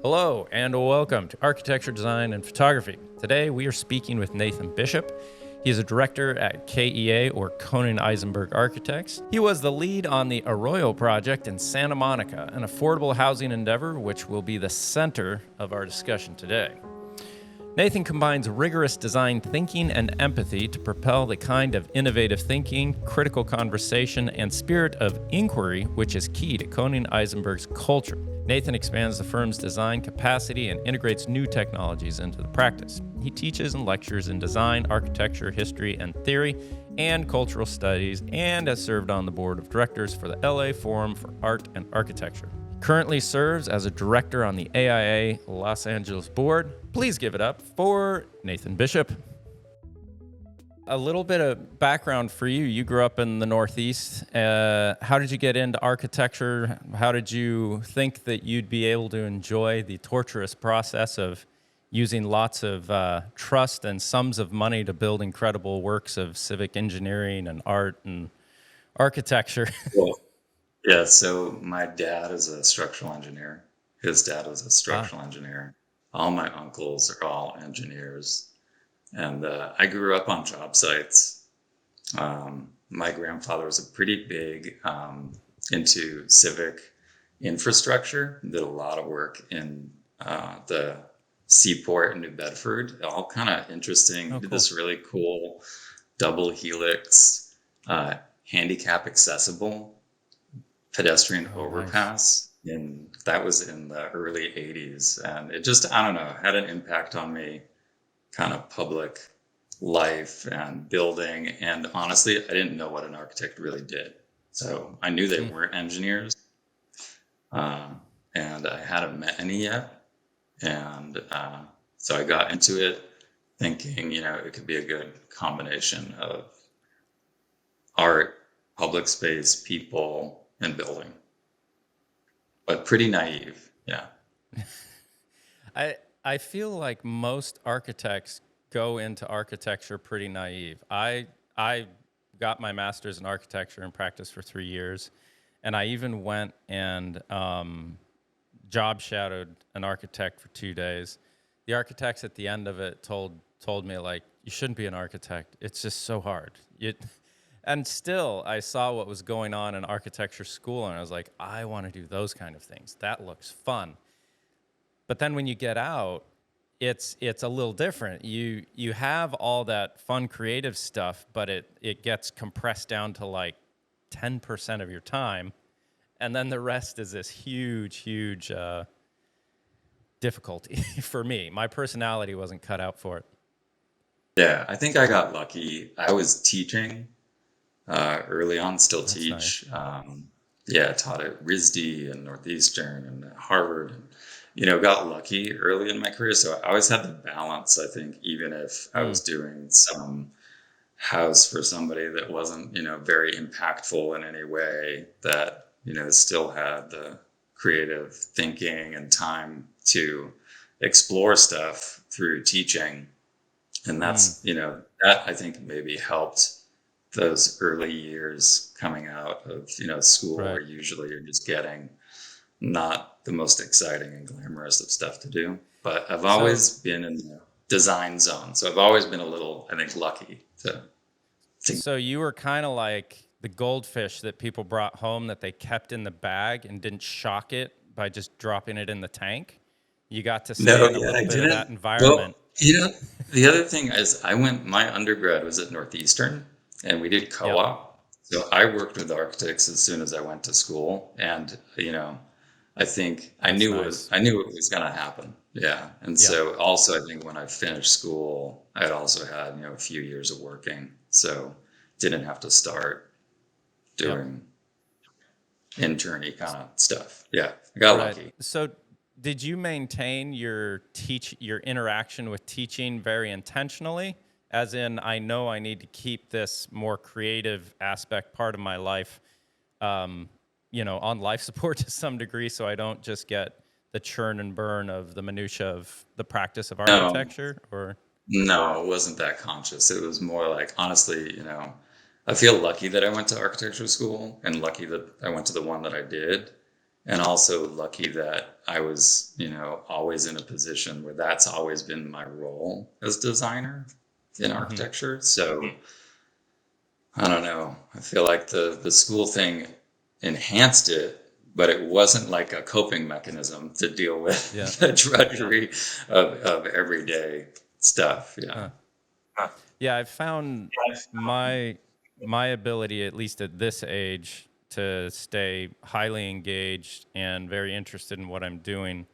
Hello and welcome to Architecture, Design, and Photography. Today we are speaking with Nathan Bishop. He is a director at KEA, or Koning Eizebnerg Architects. He was the lead on the Arroyo project in Santa Monica, an affordable housing endeavor which will be the center of our discussion today. Nathan combines rigorous design thinking and empathy to propel the kind of innovative thinking, critical conversation, and spirit of inquiry which is key to Koning Eizebnerg's culture. Nathan expands the firm's design capacity and integrates new technologies into the practice. He teaches and lectures in design, architecture, history and theory, and cultural studies, and has served on the board of directors for the LA Forum for Art and Architecture. Currently serves as a director on the AIA Los Angeles Board. Please give it up for Nathan Bishop. A little bit of background for you. You grew up in the Northeast. How did you get into architecture? How did you think that you'd be able to enjoy the torturous process of using lots of trust and sums of money to build incredible works of civic engineering and art and architecture? Well, yeah, so my dad is a structural engineer. His dad was a structural engineer. All my uncles are all engineers. And I grew up on job sites. My grandfather was a pretty big into civic infrastructure, did a lot of work in the seaport in New Bedford. All kind of interesting. Oh, Did cool. this really cool double helix, handicap accessible pedestrian overpass. Nice. And that was in the early 80s. And it just, I don't know, had an impact on me, kind of public life and building. And honestly, I didn't know what an architect really did. So I knew they weren't engineers. And I hadn't met any yet. And so I got into it thinking, it could be a good combination of art, public space, people, and building. But pretty naive, yeah. I feel like most architects go into architecture pretty naive. I got my master's in architecture and practiced for 3 years, and I even went and job shadowed an architect for 2 days. The architects at the end of it told me, like, you shouldn't be an architect. It's just so hard. And still, I saw what was going on in architecture school, and I was like, I want to do those kind of things. That looks fun. But then when you get out, it's a little different. You have all that fun creative stuff, but it gets compressed down to like 10% of your time, and then the rest is this huge difficulty for me. My personality wasn't cut out for it. Yeah, I think I got lucky. I was teaching early on, still That's teach. nice. Yeah, taught at RISD and Northeastern and at Harvard. And, got lucky early in my career. So I always had the balance, I think, even if I was doing some house for somebody that wasn't, very impactful in any way, that, still had the creative thinking and time to explore stuff through teaching. And that's, that I think maybe helped those early years coming out of, school, Right. where usually you're just getting not the most exciting and glamorous of stuff to do. But I've always been in the design zone. So I've always been a little, I think, lucky to So you were kind of like the goldfish that people brought home that they kept in the bag and didn't shock it by just dropping it in the tank. You got to stay No, in a yeah, little I bit of that didn't. Well, environment. the other thing is my undergrad was at Northeastern and we did Yep. co-op. So I worked with architects as soon as I went to school. And, I think That's nice. I knew it was going to happen. Yeah. And Yep. so also I think when I finished school, I'd also had, a few years of working. So didn't have to start Yep. doing interny kind of stuff. Yeah. I got lucky. So did you maintain your interaction with teaching very intentionally? As in, I know I need to keep this more creative aspect part of my life, on life support to some degree, so I don't just get the churn and burn of the minutia of the practice of No, architecture, or no, it wasn't that conscious. It was more like, honestly, I feel lucky that I went to architecture school and lucky that I went to the one that I did. and also lucky that I was, always in a position where that's always been my role as designer in architecture. So I don't know. I feel like the school thing enhanced it, but it wasn't like a coping mechanism to deal with the drudgery of everyday stuff. Yeah. Yeah, I've found my ability, at least at this age, to stay highly engaged and very interested in what I'm doing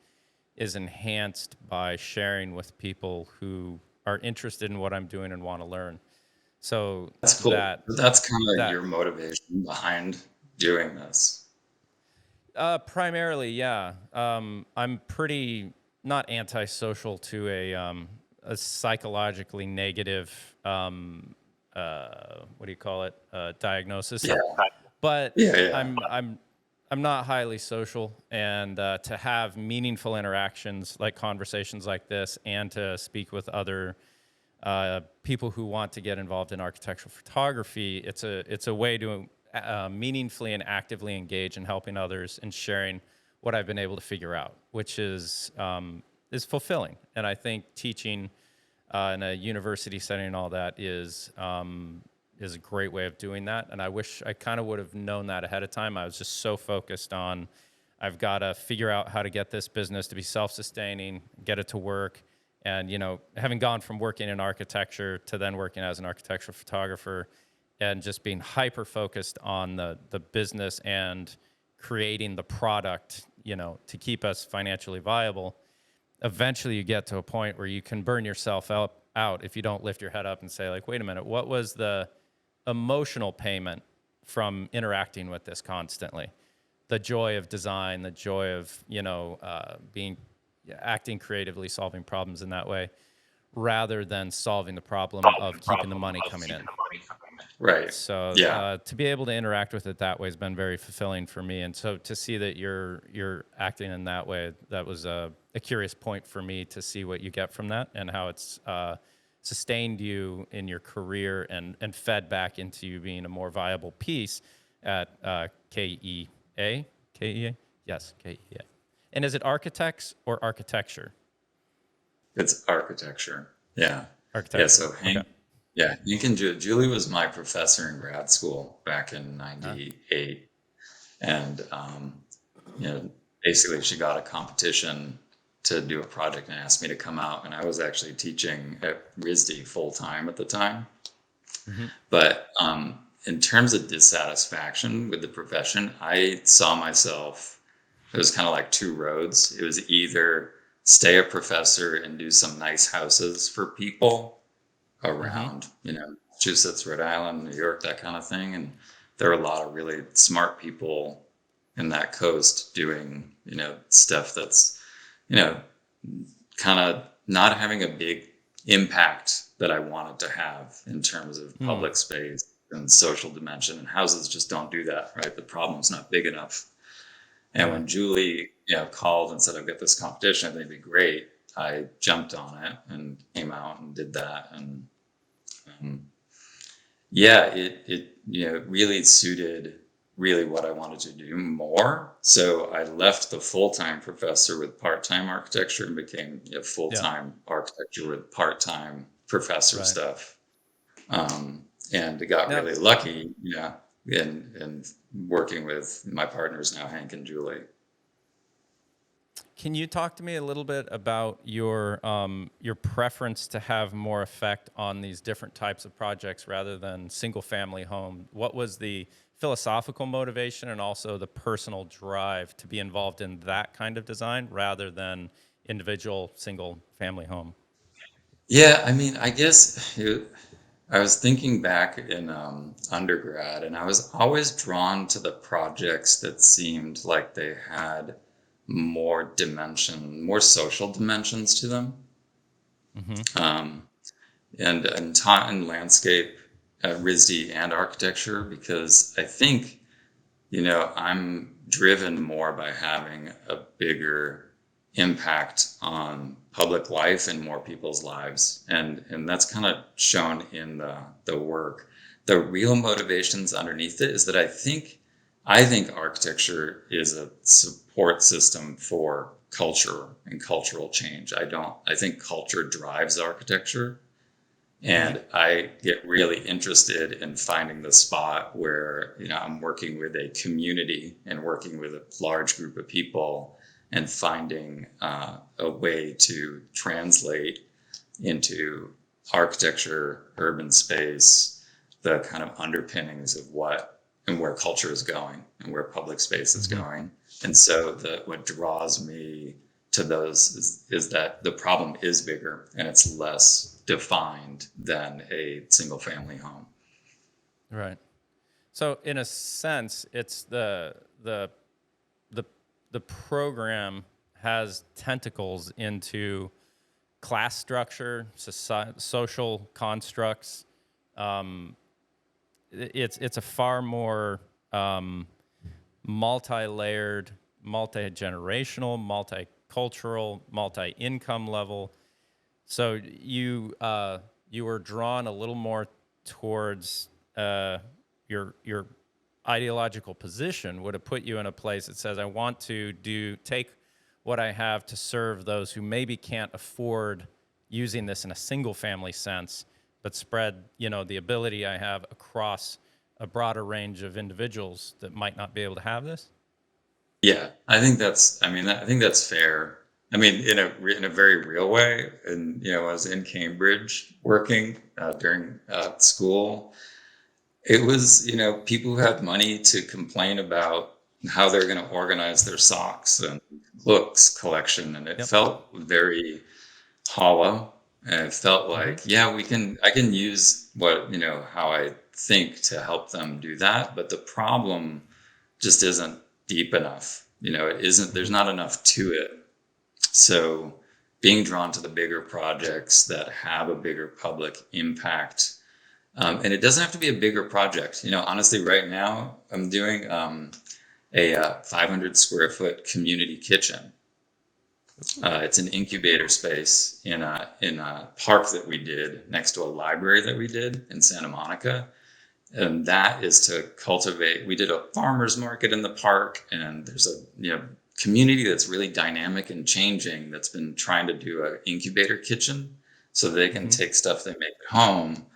is enhanced by sharing with people who are interested in what I'm doing and want to learn. So That's cool. that That's kind of that your motivation behind doing this. primarily, yeah. I'm pretty not antisocial to a psychologically negative what do you call it, diagnosis. Yeah. But Yeah. Yeah. I'm not highly social, and to have meaningful interactions like conversations like this, and to speak with other people who want to get involved in architectural photography, it's a way to meaningfully and actively engage in helping others and sharing what I've been able to figure out, which is fulfilling. And I think teaching in a university setting and all that is a great way of doing that. And I wish I kind of would have known that ahead of time. I was just so focused on, I've got to figure out how to get this business to be self-sustaining, get it to work. And, having gone from working in architecture to then working as an architectural photographer and just being hyper focused on the business and creating the product, to keep us financially viable, eventually you get to a point where you can burn yourself out if you don't lift your head up and say, like, wait a minute, what was the emotional payment from interacting with this constantly? The joy of design, the joy of, acting creatively, solving problems in that way, rather than solving the problem of keeping the money coming in. Right. So Yeah. to be able to interact with it that way has been very fulfilling for me. And so to see that you're acting in that way, that was a curious point for me to see what you get from that and how it's sustained you in your career and fed back into you being a more viable piece at KEA. KEA? Yes, KEA. And is it architects or architecture? It's architecture. Yeah. Architecture. Yeah. So Hank, Okay. yeah, Hank and Julie was my professor in grad school back in '98, and basically she got a competition to do a project and asked me to come out, and I was actually teaching at RISD full time at the time. But in terms of dissatisfaction with the profession, I saw myself. It was kind of like two roads. It was either stay a professor and do some nice houses for people around, Massachusetts, Rhode Island, New York, that kind of thing. And there are a lot of really smart people in that coast doing, stuff that's, kind of not having a big impact that I wanted to have in terms of public space and social dimension. And houses just don't do that, right? The problem's not big enough. And when Julie, called and said, I've got this competition, I think it'd be great, I jumped on it and came out and did that. And it really suited really what I wanted to do more. So I left the full-time professor with part-time architecture and became a full-time architecture with part-time professor stuff. And got really lucky, in working with my partners now, Hank and Julie. Can you talk to me a little bit about your preference to have more effect on these different types of projects rather than single-family home? What was the philosophical motivation and also the personal drive to be involved in that kind of design rather than individual single-family home? Yeah, I mean, I guess I was thinking back in undergrad, and I was always drawn to the projects that seemed like they had more social dimensions to them. And taught in landscape at RISD and architecture because I think, I'm driven more by having a bigger impact on public life and more people's lives. And that's kind of shown in the work. The real motivations underneath it is that I think I think architecture is a support system for culture and cultural change. I think culture drives architecture. And I get really interested in finding the spot where, I'm working with a community and working with a large group of people and finding a way to translate into architecture, urban space, the kind of underpinnings of what and where culture is going and where public space is going. And so what draws me to those is that the problem is bigger and it's less defined than a single family home. Right. So in a sense, it's the program has tentacles into class structure, social constructs. It's a far more multi-layered, multi-generational, multicultural, multi-income level. So you were drawn a little more towards your ideological position would have put you in a place that says, I want to take what I have to serve those who maybe can't afford using this in a single family sense, but spread, the ability I have across a broader range of individuals that might not be able to have this. Yeah, I think that's fair. I mean, in a very real way. And, I was in Cambridge working during school. It was, people who had money to complain about how they're going to organize their socks and books collection. And it felt very hollow. And it felt like, I can use how I think to help them do that. But the problem just isn't deep enough. There's not enough to it. So being drawn to the bigger projects that have a bigger public impact. And it doesn't have to be a bigger project. Honestly, right now I'm doing a 500 square foot community kitchen. It's an incubator space in a park that we did next to a library that we did in Santa Monica. And that is to cultivate. We did a farmer's market in the park, and there's a community that's really dynamic and changing that's been trying to do an incubator kitchen so they can take stuff they make at home,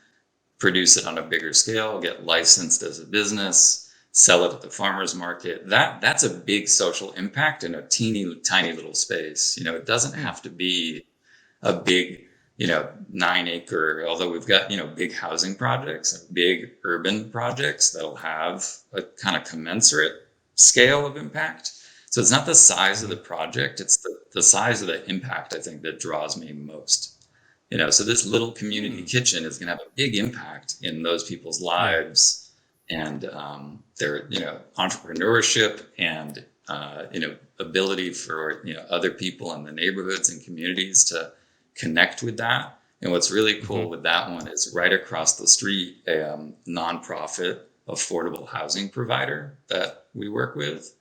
produce it on a bigger scale, get licensed as a business, sell it at the farmer's market. That's a big social impact in a teeny tiny little space. It doesn't have to be a big 9-acre, although we've got, big housing projects, big urban projects that'll have a kind of commensurate scale of impact. So it's not the size of the project, it's the size of the impact, I think, that draws me most. So this little community kitchen is going to have a big impact in those people's lives and their, entrepreneurship and, ability for, other people in the neighborhoods and communities to connect with that. And what's really cool with that one is right across the street, a nonprofit affordable housing provider that we work with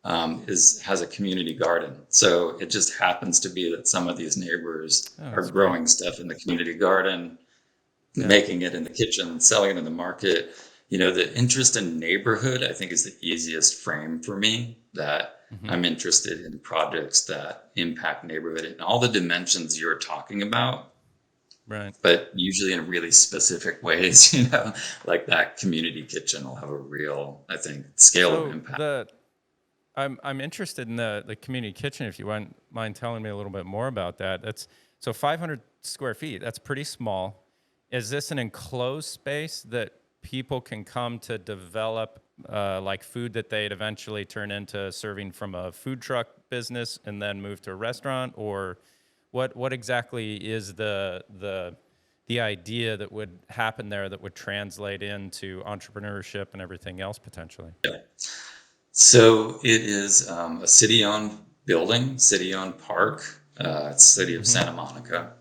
has a community garden. So it just happens to be that some of these neighbors are growing stuff in the community garden, making it in the kitchen, selling it in the market. The interest in neighborhood, I think, is the easiest frame for me, that I'm interested in projects that impact neighborhood in all the dimensions you're talking about. Right. But usually in really specific ways, like that community kitchen will have a real, I think, scale of impact. I'm interested in the community kitchen, if you wouldn't mind telling me a little bit more about that. That's 500 square feet. That's pretty small. Is this an enclosed space that people can come to develop like food that they'd eventually turn into serving from a food truck business and then move to a restaurant? Or what exactly is the idea that would happen there that would translate into entrepreneurship and everything else potentially? Yeah. So it is a city-owned building, city-owned park. It's City of Santa Monica.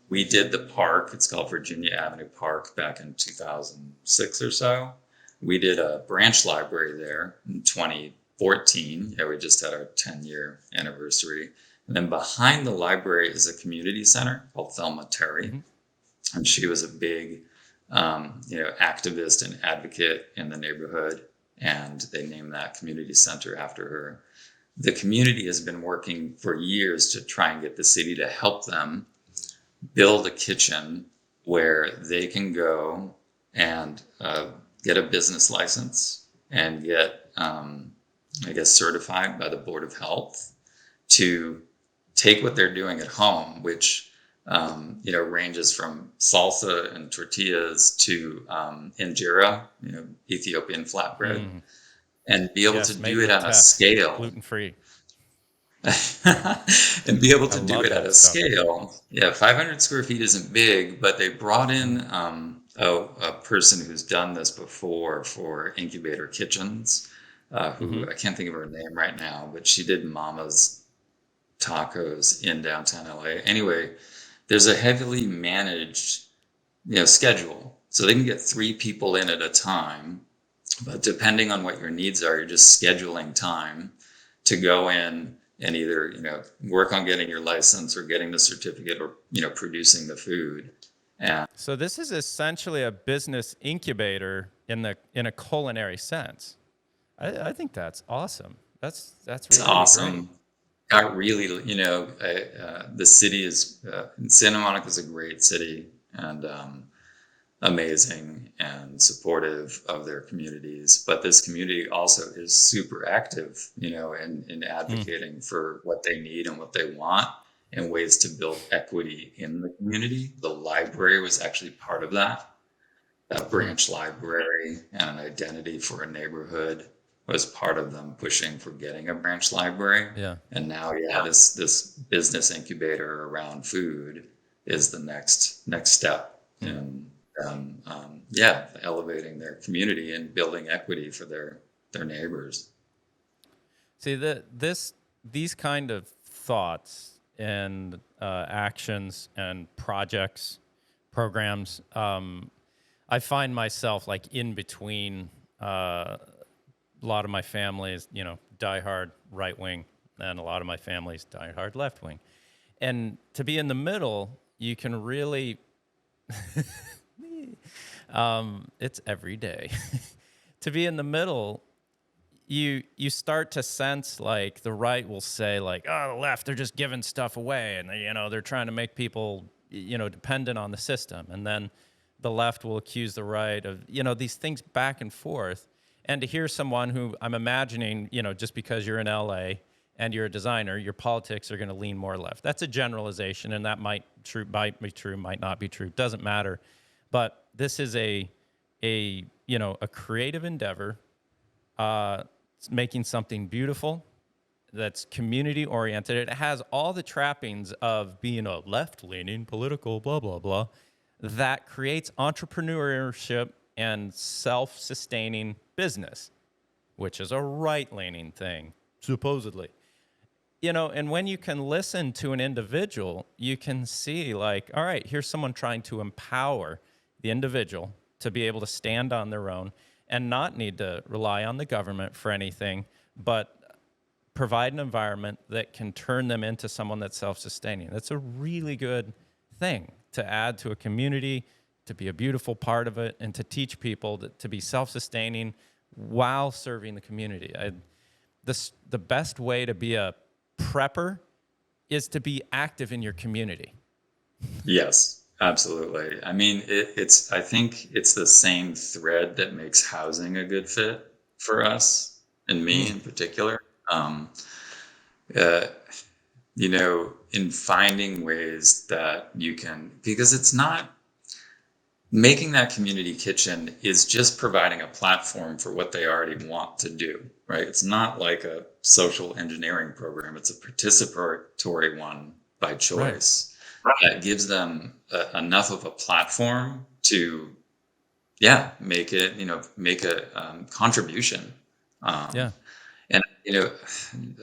We did the park. It's called Virginia Avenue Park back in 2006 or so. We did a branch library there in 2014. Yeah, we just had our 10-year anniversary. And then behind the library is a community center called Thelma Terry. And she was a big, activist and advocate in the neighborhood. and they named that community center after her. The community has been working for years to try and get the city to help them build a kitchen where they can go and get a business license and get, certified by the Board of Health to take what they're doing at home, which ranges from salsa and tortillas to injera, Ethiopian flatbread, and be able to Yes, made do it with at a teff, scale. gluten-free. And be able I to do love it at that a stuff. scale. Yeah, 500 square feet isn't big, but they brought in a person who's done this before for Incubator Kitchens, Mm-hmm. who I can't think of her name right now, but she did Mama's Tacos in downtown LA. Anyway, there's a heavily managed, schedule. So they can get 3 people in at a time, but depending on what your needs are, you're just scheduling time to go in and either, work on getting your license or getting the certificate or, producing the food. And So this is essentially a business incubator in a culinary sense. I think that's awesome. That's it's really great. awesome. I really, the city is, Santa Monica is a great city and amazing and supportive of their communities. But this community also is super active, in advocating for what they need and what they want and ways to build equity in the community. The library was actually part of that. That Mm. branch library and an identity for a neighborhood was part of them pushing for getting a branch library. Yeah. And now, yeah, this business incubator around food is the next step Mm. in elevating their community and building equity for their neighbors. See these kind of thoughts and actions and projects, programs. I find myself like in between. A lot of my family is, diehard right wing, and a lot of my family's diehard left wing. And to be in the middle, you can really, it's every day. To be in the middle, you start to sense like the right will say like, oh, the left, they're just giving stuff away, and they're trying to make people dependent on the system, and then the left will accuse the right of these things back and forth. And to hear someone who I'm imagining, just because you're in LA and you're a designer, your politics are going to lean more left. That's a generalization, and that might be true, might not be true, doesn't matter. But this is a creative endeavor, making something beautiful that's community oriented. It has all the trappings of being a left leaning political blah blah blah that creates entrepreneurship and self sustaining business, which is a right leaning thing, supposedly. And when you can listen to an individual, you can see like, all right, here's someone trying to empower the individual to be able to stand on their own and not need to rely on the government for anything, but provide an environment that can turn them into someone that's self-sustaining. That's a really good thing to add to a community, to be a beautiful part of it, and to teach people to be self-sustaining while serving the community. The best way to be a prepper is to be active in your community. Yes, absolutely. I mean, I think it's the same thread that makes housing a good fit for us and me in particular. Uh, in finding ways that you can, because it's not making that community kitchen is just providing a platform for what they already want to do, right? It's not like a social engineering program. It's a participatory one by choice. Right. That gives them enough of a platform to, make a contribution. Yeah. And,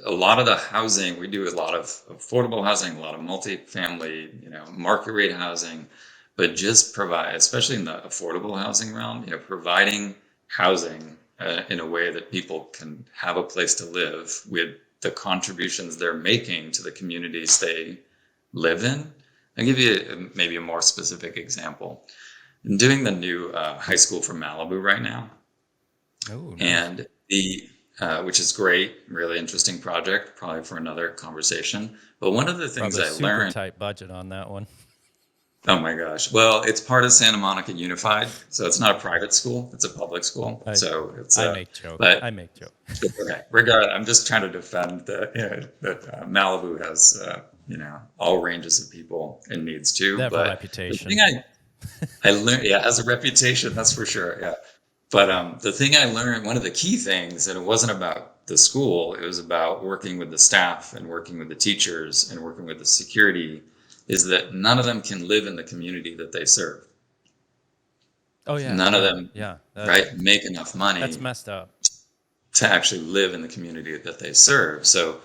a lot of the housing, we do a lot of affordable housing, a lot of multifamily, market rate housing, but just provide, especially in the affordable housing realm, providing housing in a way that people can have a place to live with the contributions they're making to the communities they live in. I'll give you maybe a more specific example. I'm doing the new high school for Malibu right now. Oh, nice. And the which is great, really interesting project, probably for another conversation. But one of the things Probably I super learned, tight budget on that one. oh my gosh, well, it's part of Santa Monica Unified, so it's not a private school, it's a public school. I So it's I make joke. but I make joke. okay, regard. I'm just trying to defend that Malibu has all ranges of people and needs too. They have a But the thing reputation. I learned, yeah, has a reputation, that's for sure. Yeah. But the thing I learned, one of the key things, and it wasn't about the school, it was about working with the staff and working with the teachers and working with the security, is that none of them can live in the community that they serve. Oh yeah, None of them, yeah. right, make enough That's money messed up. to actually live in the community that they serve. So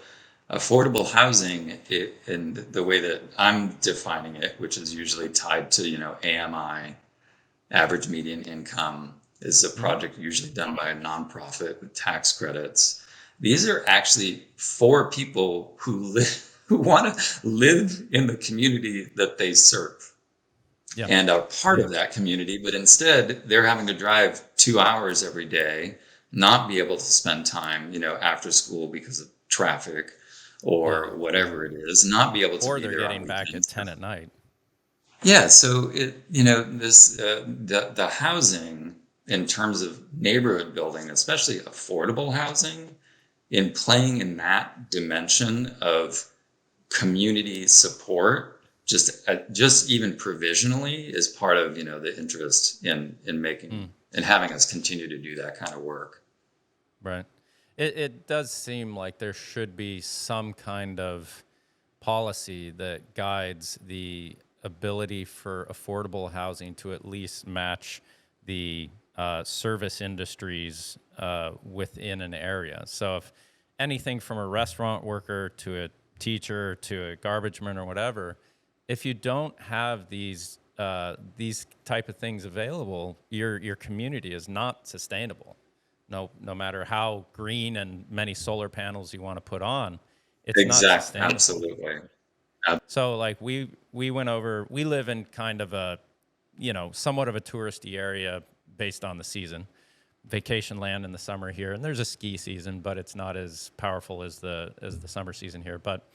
affordable housing, in the way that I'm defining it, which is usually tied to, AMI, average median income, is a project usually done by a nonprofit with tax credits. These are actually for people who want to live in the community that they serve Yeah. and are part of that community, but instead they're having to drive 2 hours every day, not be able to spend time, after school because of traffic or whatever it is, not be able to Or be they're there on getting back at weekends. 10 at night. Yeah, so this the housing in terms of neighborhood building, especially affordable housing, in playing in that dimension of community support, just even provisionally, is part of the interest in making and having us continue to do that kind of work. Right. It does seem like there should be some kind of policy that guides the ability for affordable housing to at least match the service industries within an area. So if anything from a restaurant worker to a teacher to a garbage man or whatever, if you don't have these type of things available, your community is not sustainable. No matter how green and many solar panels you want to put on, it's not Exactly, sustainable. absolutely. So like we went over, we live in kind of a, somewhat of a touristy area based on the season. Vacation land in the summer here, and there's a ski season, but it's not as powerful as the summer season here. But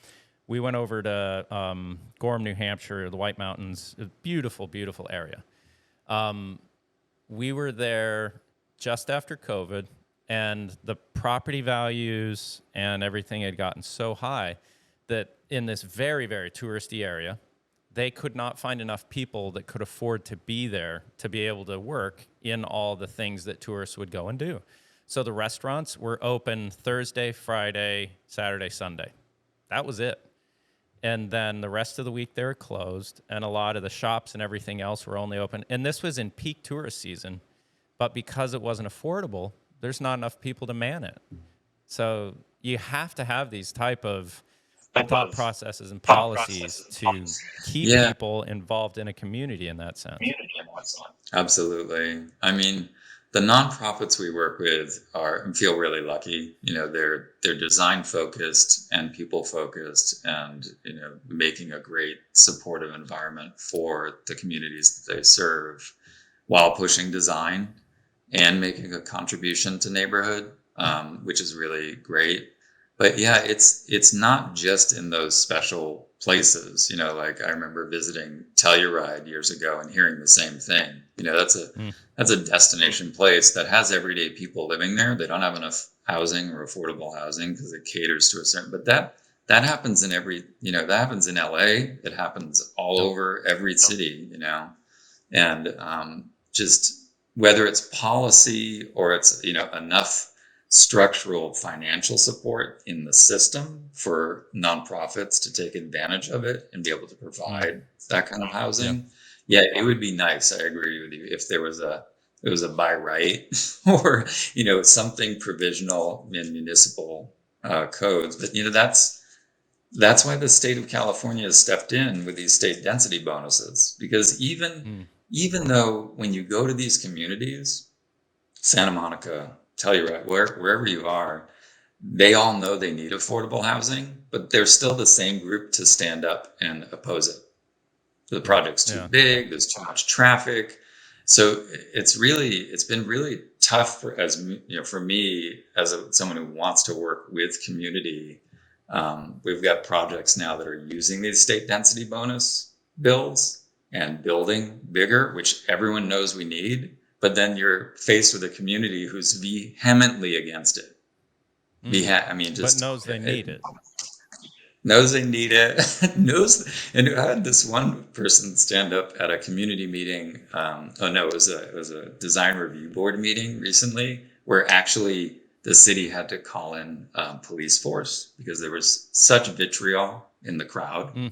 we went over to Gorham, New Hampshire, the White Mountains, a beautiful, beautiful area. We were there just after COVID, and the property values and everything had gotten so high that in this very, very touristy area, they could not find enough people that could afford to be there to be able to work in all the things that tourists would go and do. So the restaurants were open Thursday, Friday, Saturday, Sunday. That was it. And then the rest of the week they were closed, and a lot of the shops and everything else were only open. And this was in peak tourist season, but because it wasn't affordable, there's not enough people to man it. So you have to have these type of thought processes and policies to keep people involved in a community in that sense. Absolutely. I mean, the nonprofits we work with feel really lucky. They're design focused and people focused, and making a great supportive environment for the communities that they serve, while pushing design and making a contribution to neighborhood, which is really great. But yeah, it's not just in those special places. Like I remember visiting Telluride years ago and hearing the same thing. That's a destination place that has everyday people living there. They don't have enough housing or affordable housing because it caters to a certain. But that happens in that happens in LA. It happens all over every city. And just whether it's policy or it's enough structural financial support in the system for nonprofits to take advantage of it and be able to provide that kind of housing. Yeah, it would be nice. I agree with you. If it was a by right or something provisional in municipal codes. But that's why the state of California has stepped in with these state density bonuses, because even though when you go to these communities, Santa Monica, Telluride, wherever you are, they all know they need affordable housing, but they're still the same group to stand up and oppose it. The project's too big, there's too much traffic. So it's been really tough for me as someone who wants to work with community. We've got projects now that are using these state density bonus bills and building bigger, which everyone knows we need, but then you're faced with a community who's vehemently against it. But knows they need it. Knows they need it. And I had this one person stand up at a community meeting. It was a design review board meeting recently, where actually the city had to call in police force because there was such vitriol in the crowd.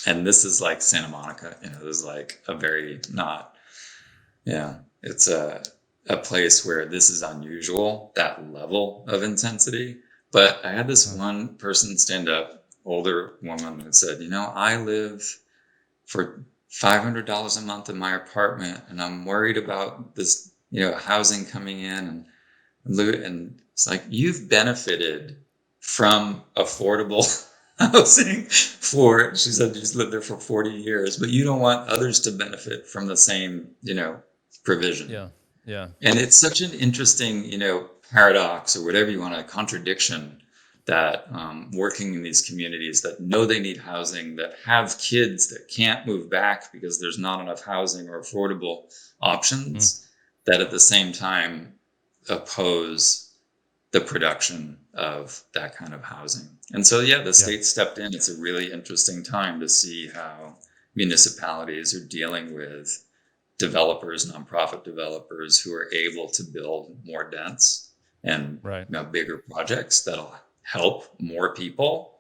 And this is like Santa Monica. This is like a very it's a place where this is unusual, that level of intensity. But I had this one person stand up, older woman, that said, I live for $500 a month in my apartment, and I'm worried about this, housing coming in, and it's like, you've benefited from affordable housing she said she's lived there for 40 years, but you don't want others to benefit from the same, provision. Yeah. And it's such an interesting, paradox, or whatever you want, a contradiction, that working in these communities that know they need housing, that have kids that can't move back because there's not enough housing or affordable options, that at the same time oppose the production of that kind of housing. And so, the state stepped in. It's a really interesting time to see how municipalities are dealing with developers, nonprofit developers, who are able to build more dense and bigger projects that'll help more people.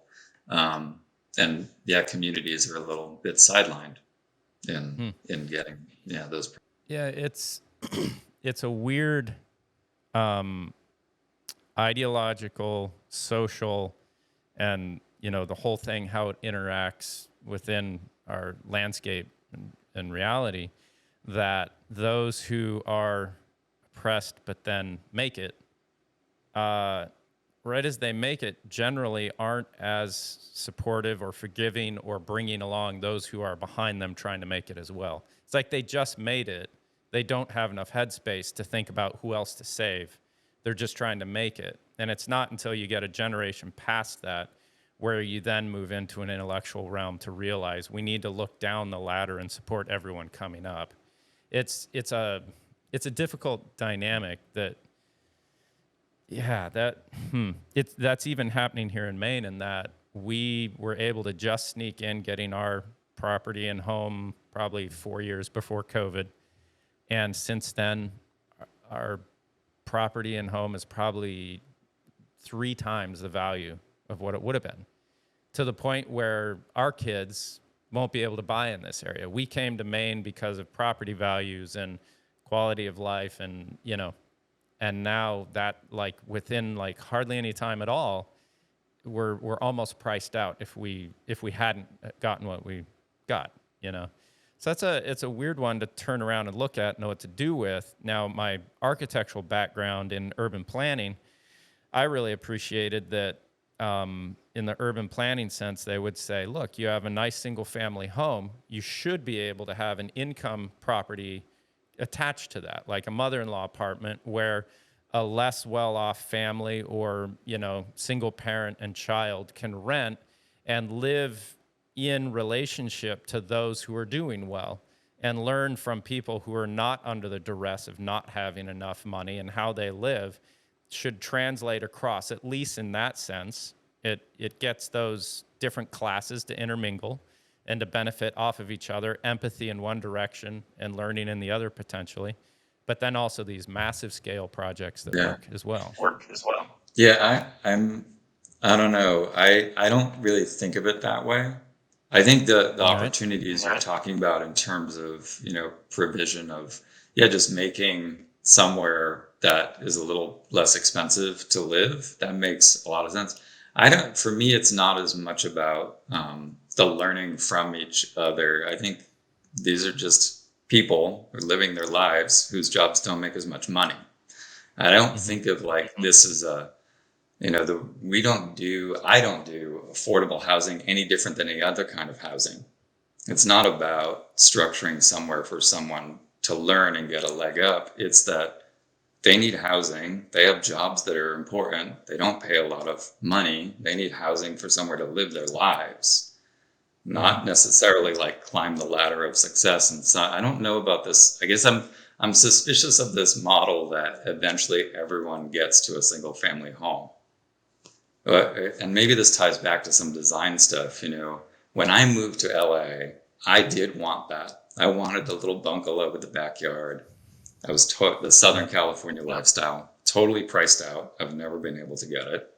And communities are a little bit sidelined in getting those. It's it's a weird ideological, social, and the whole thing, how it interacts within our landscape and reality, that those who are oppressed but then make it, right as they make it, generally aren't as supportive or forgiving or bringing along those who are behind them trying to make it as well. It's like they just made it. They don't have enough headspace to think about who else to save. They're just trying to make it. And it's not until you get a generation past that where you then move into an intellectual realm to realize we need to look down the ladder and support everyone coming up. It's a difficult dynamic that's even happening here in Maine, in that we were able to just sneak in getting our property and home probably 4 years before COVID. And since then, our property and home is probably 3 times the value of what it would have been, to the point where our kids won't be able to buy in this area. We came to Maine because of property values and quality of life, and and now that, like, within like hardly any time at all, we're almost priced out if we hadn't gotten what we got. So it's a weird one to turn around and look at, know what to do with. Now, my architectural background in urban planning, I really appreciated that. In the urban planning sense, they would say, look, you have a nice single family home, you should be able to have an income property attached to that, like a mother-in-law apartment, where a less well-off family or single parent and child can rent and live in relationship to those who are doing well, and learn from people who are not under the duress of not having enough money, and how they live should translate across, at least in that sense. It gets those different classes to intermingle and to benefit off of each other, empathy in one direction and learning in the other potentially, but then also these massive scale projects that work as well. Yeah, I don't know. I don't really think of it that way. I think the opportunities you're talking about in terms of, provision of, just making somewhere that is a little less expensive to live, that makes a lot of sense. For me, it's not as much about the learning from each other. I think these are just people who are living their lives whose jobs don't make as much money. I don't think of like this as I don't do affordable housing any different than any other kind of housing. It's not about structuring somewhere for someone to learn and get a leg up. It's that they need housing. They have jobs that are important. They don't pay a lot of money. They need housing for somewhere to live their lives, not necessarily like climb the ladder of success. And so I don't know about this. I guess I'm suspicious of this model that eventually everyone gets to a single family home. And maybe this ties back to some design stuff. When I moved to LA, I did want that. I wanted the little bungalow with the backyard. I was the Southern California lifestyle, totally priced out. I've never been able to get it.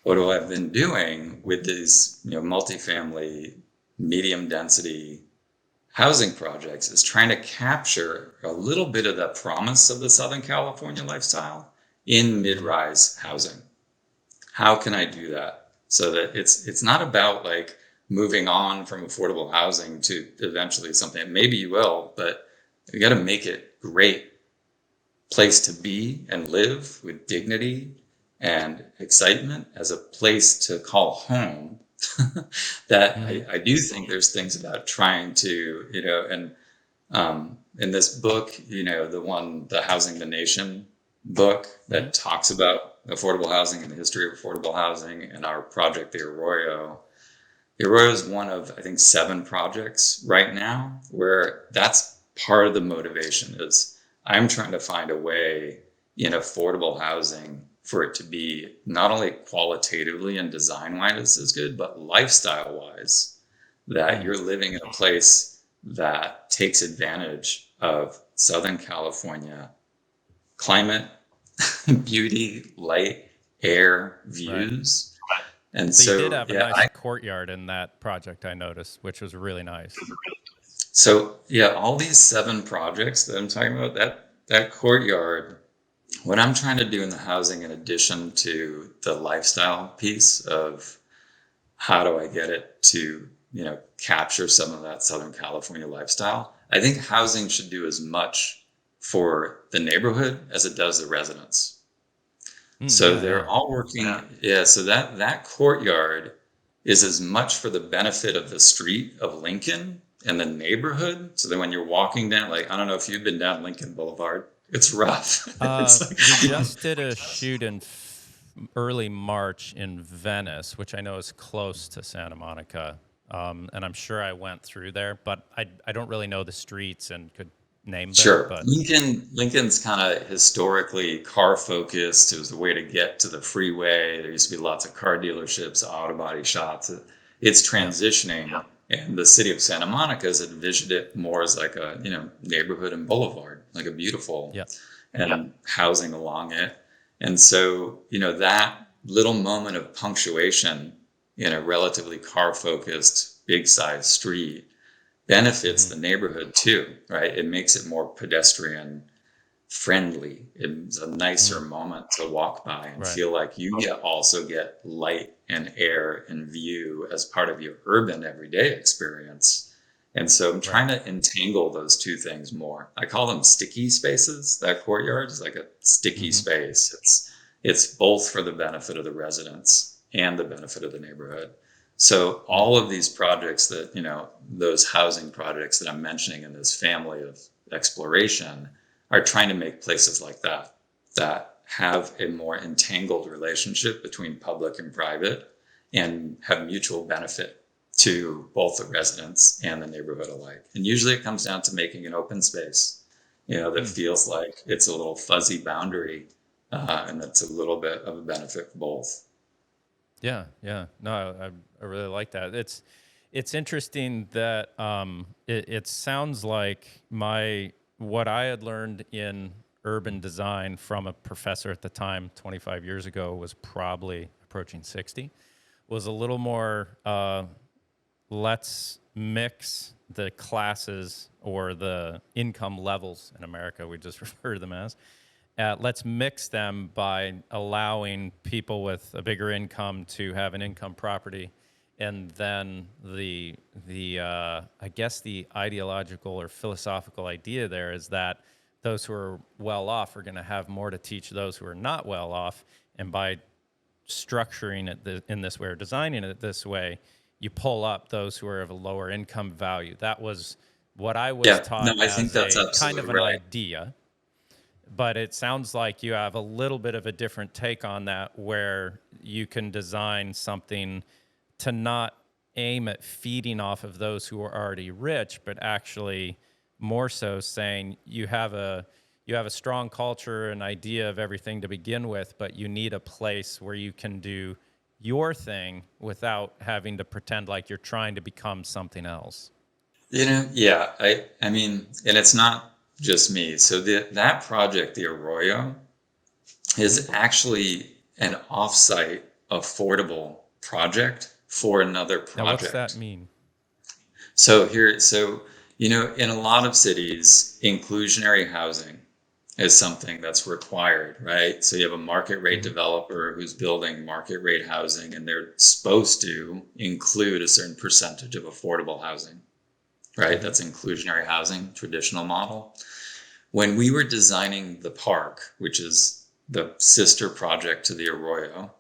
What I've been doing with these, multifamily, medium density housing projects is trying to capture a little bit of the promise of the Southern California lifestyle in mid-rise housing. How can I do that so that it's not about like moving on from affordable housing to eventually something, maybe you will, but you got to make it great place to be and live with dignity and excitement as a place to call home. That I do think there's things about trying to, and in this book, the Housing the Nation book that talks about affordable housing and the history of affordable housing, and our project, the Arroyo. The Arroyo is one of, I think, 7 projects right now where that's part of the motivation is I'm trying to find a way in affordable housing for it to be not only qualitatively and design-wise as good, but lifestyle-wise, that you're living in a place that takes advantage of Southern California climate, beauty, light, air, views. Right. And so you did have a nice courtyard in that project, I noticed, which was really nice. So all these 7 projects that I'm talking about, that courtyard, what I'm trying to do in the housing, in addition to the lifestyle piece of how do I get it to, capture some of that Southern California lifestyle, I think housing should do as much for the neighborhood as it does the residents. So they're all working. So that courtyard is as much for the benefit of the street of Lincoln and the neighborhood. So that when you're walking down, like, I don't know if you've been down Lincoln Boulevard, it's rough. We just did a shoot in early March in Venice, which I know is close to Santa Monica. And I'm sure I went through there, but I don't really know the streets and could name them. Sure. But Lincoln's kind of historically car focused. It was the way to get to the freeway. There used to be lots of car dealerships, auto body shops. It's transitioning. And the city of Santa Monica has envisioned it more as like a, neighborhood and boulevard, like a beautiful and housing along it. And so, that little moment of punctuation in a relatively car focused, big size street benefits the neighborhood too, right? It makes it more pedestrian friendly. It's a nicer moment to walk by and feel like you also get light and air and view as part of your urban everyday experience. And so I'm trying to entangle those two things more. I call them sticky spaces. That courtyard is like a sticky space. It's both for the benefit of the residents and the benefit of the neighborhood. So all of these projects that, those housing projects that I'm mentioning in this family of exploration are trying to make places like that have a more entangled relationship between public and private and have mutual benefit to both the residents and the neighborhood alike. And usually it comes down to making an open space, that feels like it's a little fuzzy boundary, and that's a little bit of a benefit for both. Yeah. No, I really like that. It's interesting that it sounds like what I had learned in urban design from a professor at the time, 25 years ago, was probably approaching 60, was a little more let's mix the classes or the income levels in America, we just refer to them as. Let's mix them by allowing people with a bigger income to have an income property, and then the I guess the ideological or philosophical idea there is that those who are well off are going to have more to teach those who are not well off, and by structuring it in this way or designing it this way, you pull up those who are of a lower income value. That was what I was Yeah, no, taught I think as that's a kind absolutely of an right. idea, but it sounds like you have a little bit of a different take on that, where you can design something to not aim at feeding off of those who are already rich, but actually more so saying you have a strong culture and idea of everything to begin with, but you need a place where you can do your thing without having to pretend like you're trying to become something else. Yeah, I mean, and it's not just me. So that project, the Arroyo, Hmm. is actually an offsite affordable project for another Now, what's that project. mean? So in a lot of cities, inclusionary housing is something that's required, right? So you have a market rate Hmm. developer who's building market rate housing, and they're supposed to include a certain percentage of affordable housing, right? Hmm. That's inclusionary housing, traditional model. When we were designing the park, which is the sister project to the Arroyo,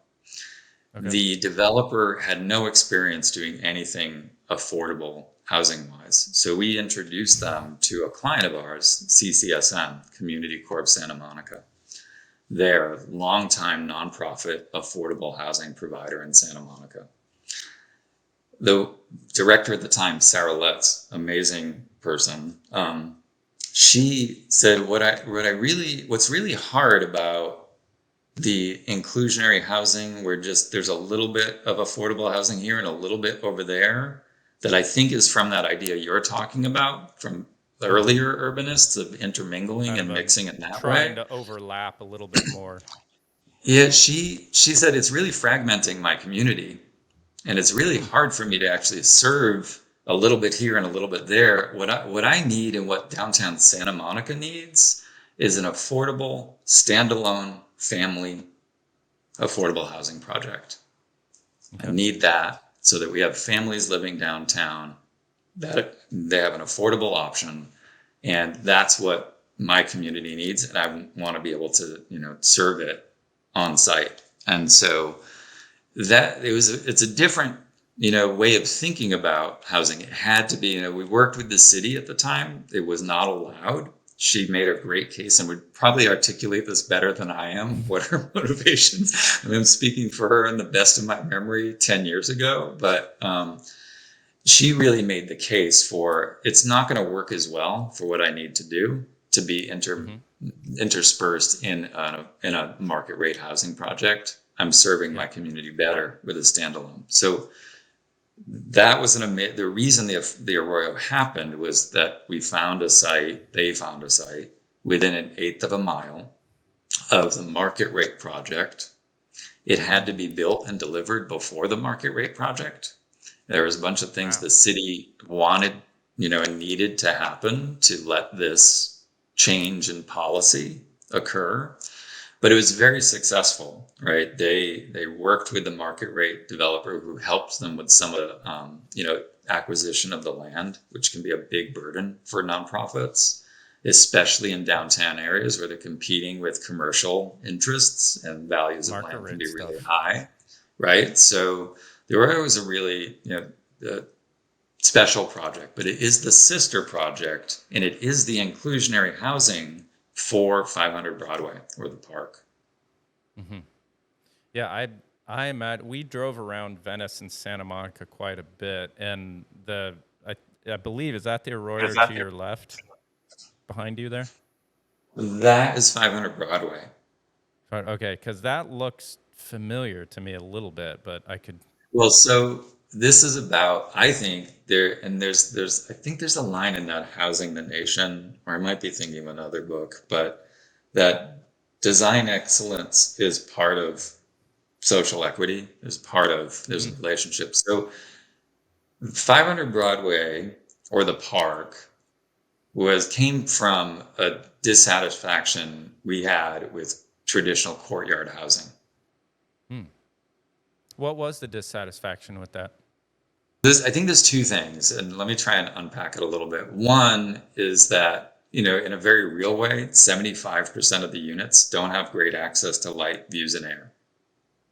Okay. the developer had no experience doing anything affordable housing wise. So we introduced them to a client of ours, CCSM, Community Corp Santa Monica. They're a longtime nonprofit affordable housing provider in Santa Monica. The director at the time, Sarah Letts, amazing person, she said, what's really hard about the inclusionary housing, where just there's a little bit of affordable housing here and a little bit over there, that I think is from that idea you're talking about from the Hmm. earlier urbanists of intermingling Kind of and a mixing in that trying way. to overlap a little bit more. Yeah, she said it's really fragmenting my community, and it's really Hmm. hard for me to actually serve a little bit here and a little bit there. What I need and what downtown Santa Monica needs is an affordable, standalone family affordable housing project. I Okay. need that so that we have families living downtown, that they have an affordable option, and that's what my community needs, and I want to be able to serve it on site. And so it's a different way of thinking about housing. It had to be, we worked with the city at the time. It was not allowed. She made a great case and would probably articulate this better than I am, what her motivations. I mean, I'm speaking for her in the best of my memory 10 years ago, but she really made the case for, it's not going to work as well for what I need to do to be Hmm. interspersed in a market rate housing project. I'm serving Yeah. my community better with a standalone. So that was the reason the Arroyo happened was that they found a site within an eighth of a mile of the market rate project. It had to Hmm. be built and delivered before the market rate project. There was a bunch of things Wow. the city wanted, and needed to happen to let this change in policy occur. But it was very successful, right? They worked with the market rate developer who helped them with some of the, acquisition of the land, which can be a big burden for nonprofits, especially in downtown areas where they're competing with commercial interests and values of Market land can rate be really stuff. high, right? So the Arroyo was a really, special project, but it is the sister project, and it is the inclusionary housing for 500 Broadway or the park. Hmm. Yeah, I'm at. We drove around Venice and Santa Monica quite a bit, and I believe, is that the Is Arroyo that to your left behind you there? That is 500 Broadway. Okay, because that looks familiar to me a little bit, but I could. Well, so this is about, I think I think there's a line in that Housing the Nation, or I might be thinking of another book, but that design excellence is part of social equity, is part of, there's Hmm. a relationship. So 500 Broadway or the park came from a dissatisfaction we had with traditional courtyard housing. Hmm. What was the dissatisfaction with that? I think there's two things, and let me try and unpack it a little bit. One is that, in a very real way, 75% of the units don't have great access to light, views, and air,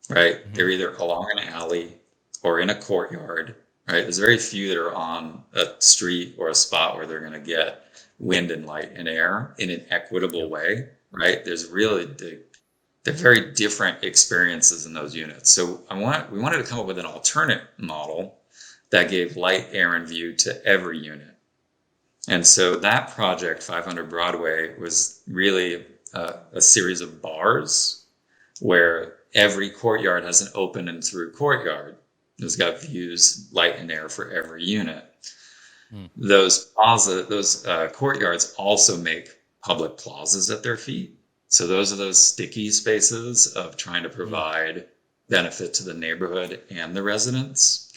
right? Hmm. They're either along an alley or in a courtyard, right? There's very few that are on a street or a spot where they're going to get wind and light and air in an equitable way, right? There's really they're very different experiences in those units. So we wanted to come up with an alternate model that gave light, air, and view to every unit. And so that project, 500 Broadway, was really a series of bars where every courtyard has an open and through courtyard. It's got views, light, and air for every unit. Those courtyards also make public plazas at their feet. So those are those sticky spaces of trying to provide benefit to the neighborhood and the residents.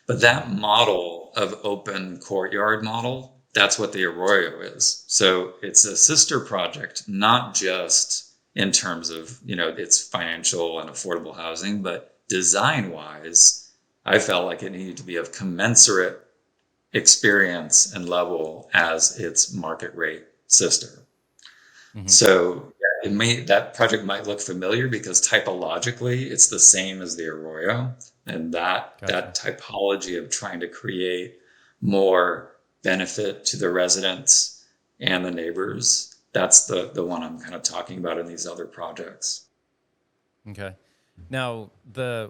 But that model of open courtyard model, that's what the Arroyo is. So it's a sister project, not just in terms of, its financial and affordable housing, but design-wise, I felt like it needed to be of commensurate experience and level as its market rate sister. So that project might look familiar because typologically it's the same as the Arroyo, and that typology of trying to create more benefit to the residents and the neighbors, that's the one I'm kind of talking about in these other projects. Okay. Now,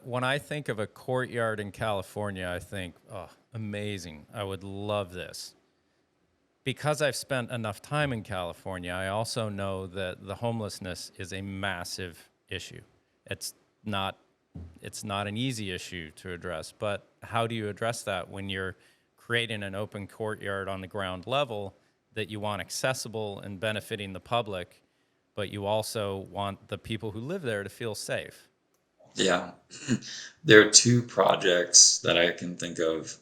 when I think of a courtyard in California, I think, oh, amazing. I would love this. Because I've spent enough time in California, I also know that the homelessness is a massive issue. It's not an easy issue to address, but how do you address that when you're creating an open courtyard on the ground level that you want accessible and benefiting the public, but you also want the people who live there to feel safe? Yeah, there are two projects that I can think of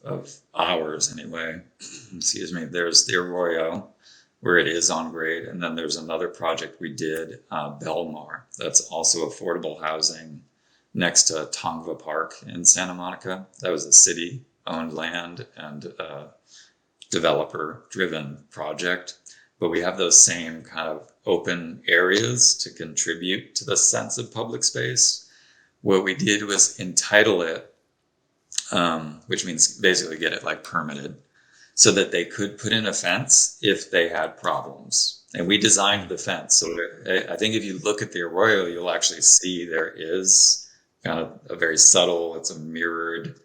ours anyway. Excuse me. There's the Arroyo, where it is on grade, and then there's another project we did, Belmar, that's also affordable housing next to Tongva Park in Santa Monica. That was a city-owned land and developer-driven project. But we have those same kind of open areas to contribute to the sense of public space. What we did was entitle it, which means basically get it like permitted, so that they could put in a fence if they had problems. And we designed the fence. So I think if you look at the Arroyo, you'll actually see there is kind of a very subtle, it's a mirrored,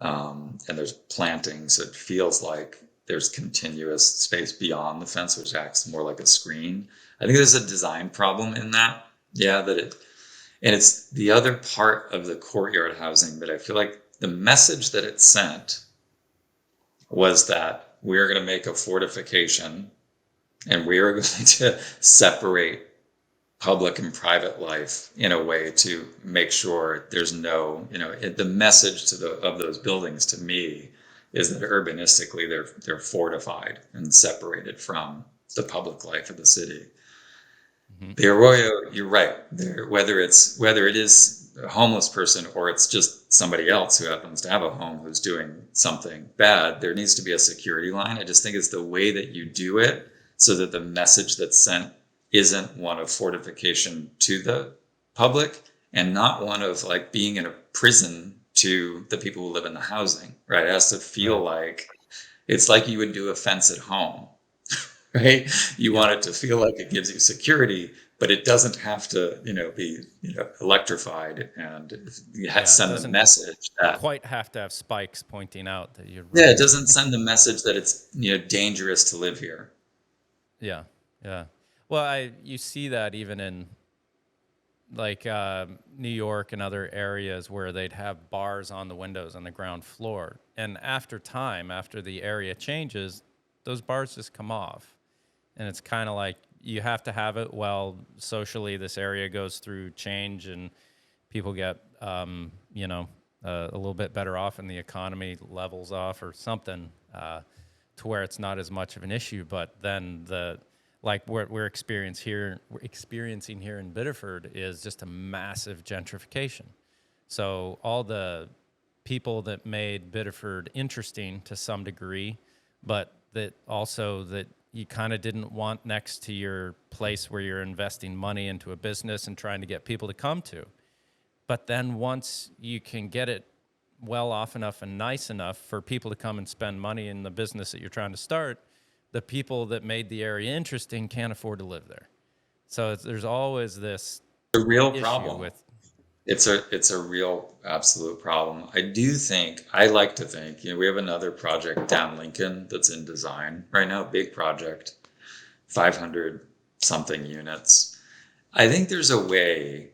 and there's planting. So it feels like there's continuous space beyond the fence, which acts more like a screen. I think there's a design problem in that. Yeah, and it's the other part of the courtyard housing that I feel like the message that it sent was that we're going to make a fortification and we are going to separate public and private life in a way to make sure there's no, the message of those buildings to me is that urbanistically they're fortified and separated from the public life of the city. The Arroyo, you're right. Whether it is a homeless person or it's just somebody else who happens to have a home who's doing something bad, there needs to be a security line. I just think it's the way that you do it so that the message that's sent isn't one of fortification to the public and not one of like being in a prison to the people who live in the housing, right? It has to feel like it's like you would do a fence at home. Right? You want it to feel like it gives you security, but it doesn't have to, be, electrified and send a message that quite have to have spikes pointing out that you're. Yeah, it doesn't send the message that it's, dangerous to live here. Yeah. Well, you see that even in like New York and other areas where they'd have bars on the windows on the ground floor, and after the area changes, those bars just come off. And it's kind of like you have to have it while socially this area goes through change and people get, a little bit better off and the economy levels off or something to where it's not as much of an issue. But then what we're experiencing here in Biddeford is just a massive gentrification. So all the people that made Biddeford interesting to some degree, but that you kind of didn't want next to your place where you're investing money into a business and trying to get people to come to. But then once you can get it well off enough and nice enough for people to come and spend money in the business that you're trying to start, the people that made the area interesting can't afford to live there. So there's always this The real issue problem. with. It's a real absolute problem. I like to think, we have another project down Lincoln that's in design right now, big project, 500 something units. I think there's a way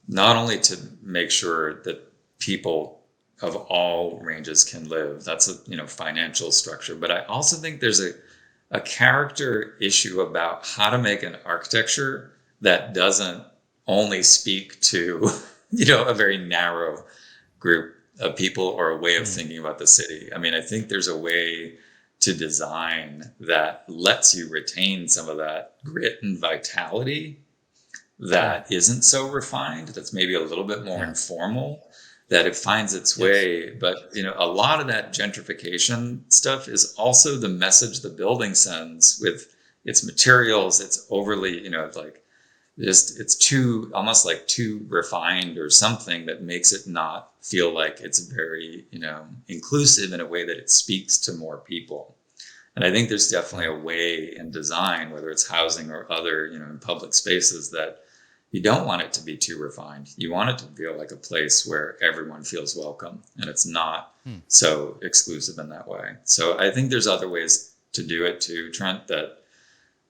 not only to make sure that people of all ranges can live, that's a financial structure, but I also think there's a character issue about how to make an architecture that doesn't only speak to a very narrow group of people or a way of thinking about the city. I mean, I think there's a way to design that lets you retain some of that grit and vitality that isn't so refined, that's maybe a little bit more informal, that it finds its way. But a lot of that gentrification stuff is also the message the building sends with its materials. It's overly, like it's too, almost like too refined or something that makes it not feel like it's very, inclusive in a way that it speaks to more people. And I think there's definitely a way in design, whether it's housing or other, in public spaces, that you don't want it to be too refined. You want it to feel like a place where everyone feels welcome, and it's not so exclusive in that way. So I think there's other ways to do it too, Trent, that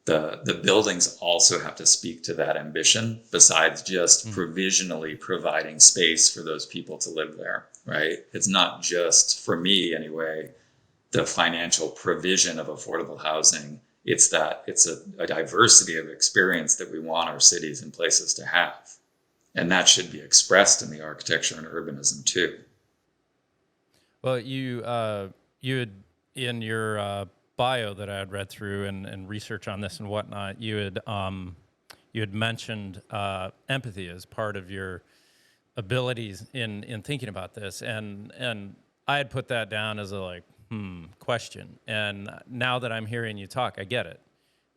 the buildings also have to speak to that ambition besides just provisionally providing space for those people to live there, right? It's not just, for me anyway, the financial provision of affordable housing. It's a diversity of experience that we want our cities and places to have. And that should be expressed in the architecture and urbanism too. Well, you had, in your bio that I had read through and research on this and whatnot, you had mentioned empathy as part of your abilities in thinking about this, and I had put that down as a question. And now that I'm hearing you talk, I get it.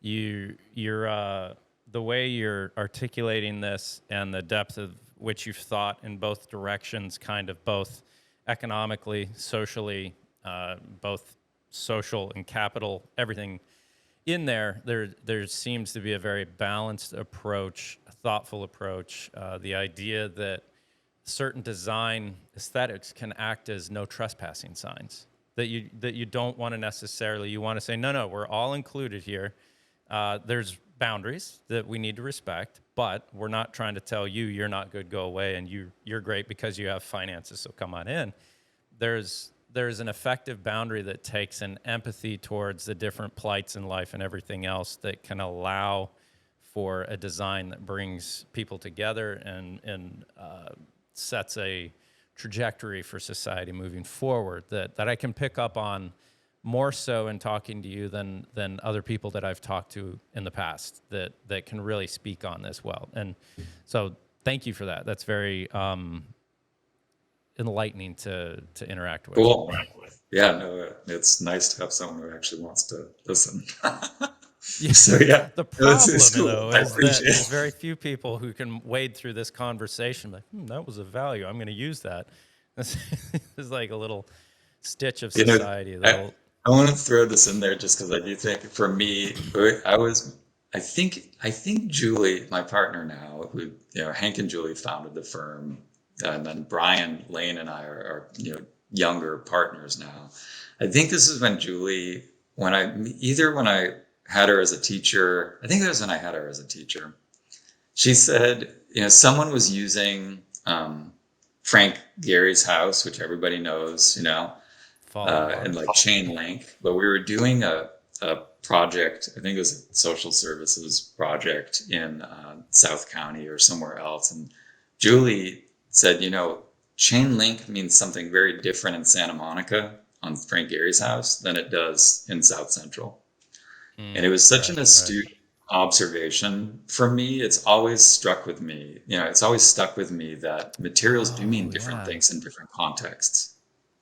You're the way you're articulating this and the depth of which you've thought in both directions, kind of both economically, socially, both social and capital, everything in there. There seems to be a very balanced approach, a thoughtful approach. The idea that certain design aesthetics can act as no trespassing signs. That you don't want to necessarily, you want to say, no, we're all included here. There's boundaries that we need to respect, but we're not trying to tell you you're not good, go away, and you're great because you have finances, so come on in. There's an effective boundary that takes an empathy towards the different plights in life and everything else that can allow for a design that brings people together and sets a trajectory for society moving forward that I can pick up on more so in talking to you than other people that I've talked to in the past that can really speak on this well. And so thank you for that. That's very enlightening to interact with. Cool. Yeah, no, it's nice to have someone who actually wants to listen. So yeah, The problem cool. though is that there's very few people who can wade through this conversation like, that was a value, I'm going to use that. This is like a little stitch of society. I want to throw this in there just because I do think, for me, I think Julie, my partner now, who Hank and Julie founded the firm, and then Brian Lane and I are younger partners now. I think this is when Julie, when I had her as a teacher, I think that was when I had her as a teacher. She said, someone was using Frank Gehry's house, which everybody knows, and like chain link. But we were doing a project, I think it was a social services project in South County or somewhere else. And Julie said, chain link means something very different in Santa Monica on Frank Gehry's house than it does in South Central. And it was such an astute observation. For me, it's always stuck with me that materials do mean different things in different contexts.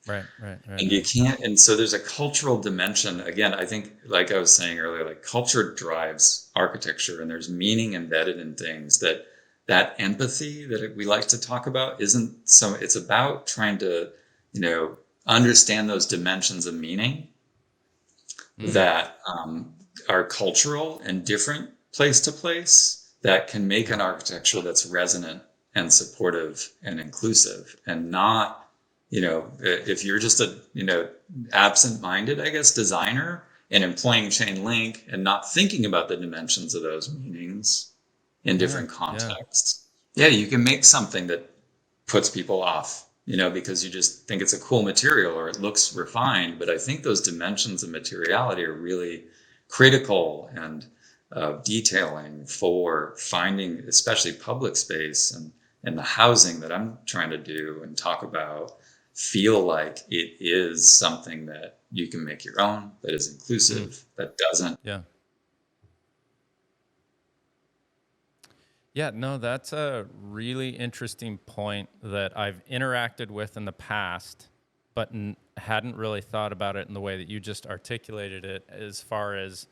Right. And you can't, and so there's a cultural dimension. Again, I think, like I was saying earlier, like culture drives architecture, and there's meaning embedded in things that empathy that we like to talk about isn't so. It's about trying to understand those dimensions of meaning that are cultural and different place to place, that can make an architecture that's resonant and supportive and inclusive, and not, if you're just a, absent-minded, I guess, designer and employing chain link and not thinking about the dimensions of those meanings in different contexts. Yeah, you can make something that puts people off, because you just think it's a cool material or it looks refined. But I think those dimensions of materiality are really critical and detailing for finding, especially public space and the housing that I'm trying to do and talk about, feel like it is something that you can make your own, that is inclusive, that doesn't. Yeah, no, that's a really interesting point that I've interacted with in the past, but hadn't really thought about it in the way that you just articulated it, as far as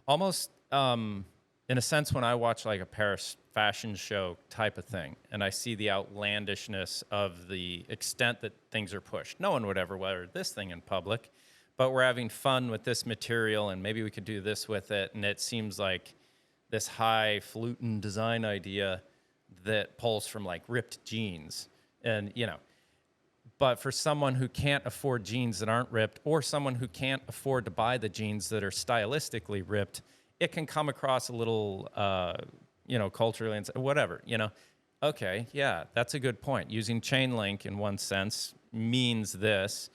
almost, in a sense, when I watch like a Paris fashion show type of thing, and I see the outlandishness of the extent that things are pushed. No one would ever wear this thing in public, but we're having fun with this material, and maybe we could do this with it, and it seems like this highfalutin design idea that pulls from like ripped jeans. And, but for someone who can't afford jeans that aren't ripped, or someone who can't afford to buy the jeans that are stylistically ripped, it can come across a little, culturally and whatever, Okay, yeah, that's a good point. Using chain link in one sense means this.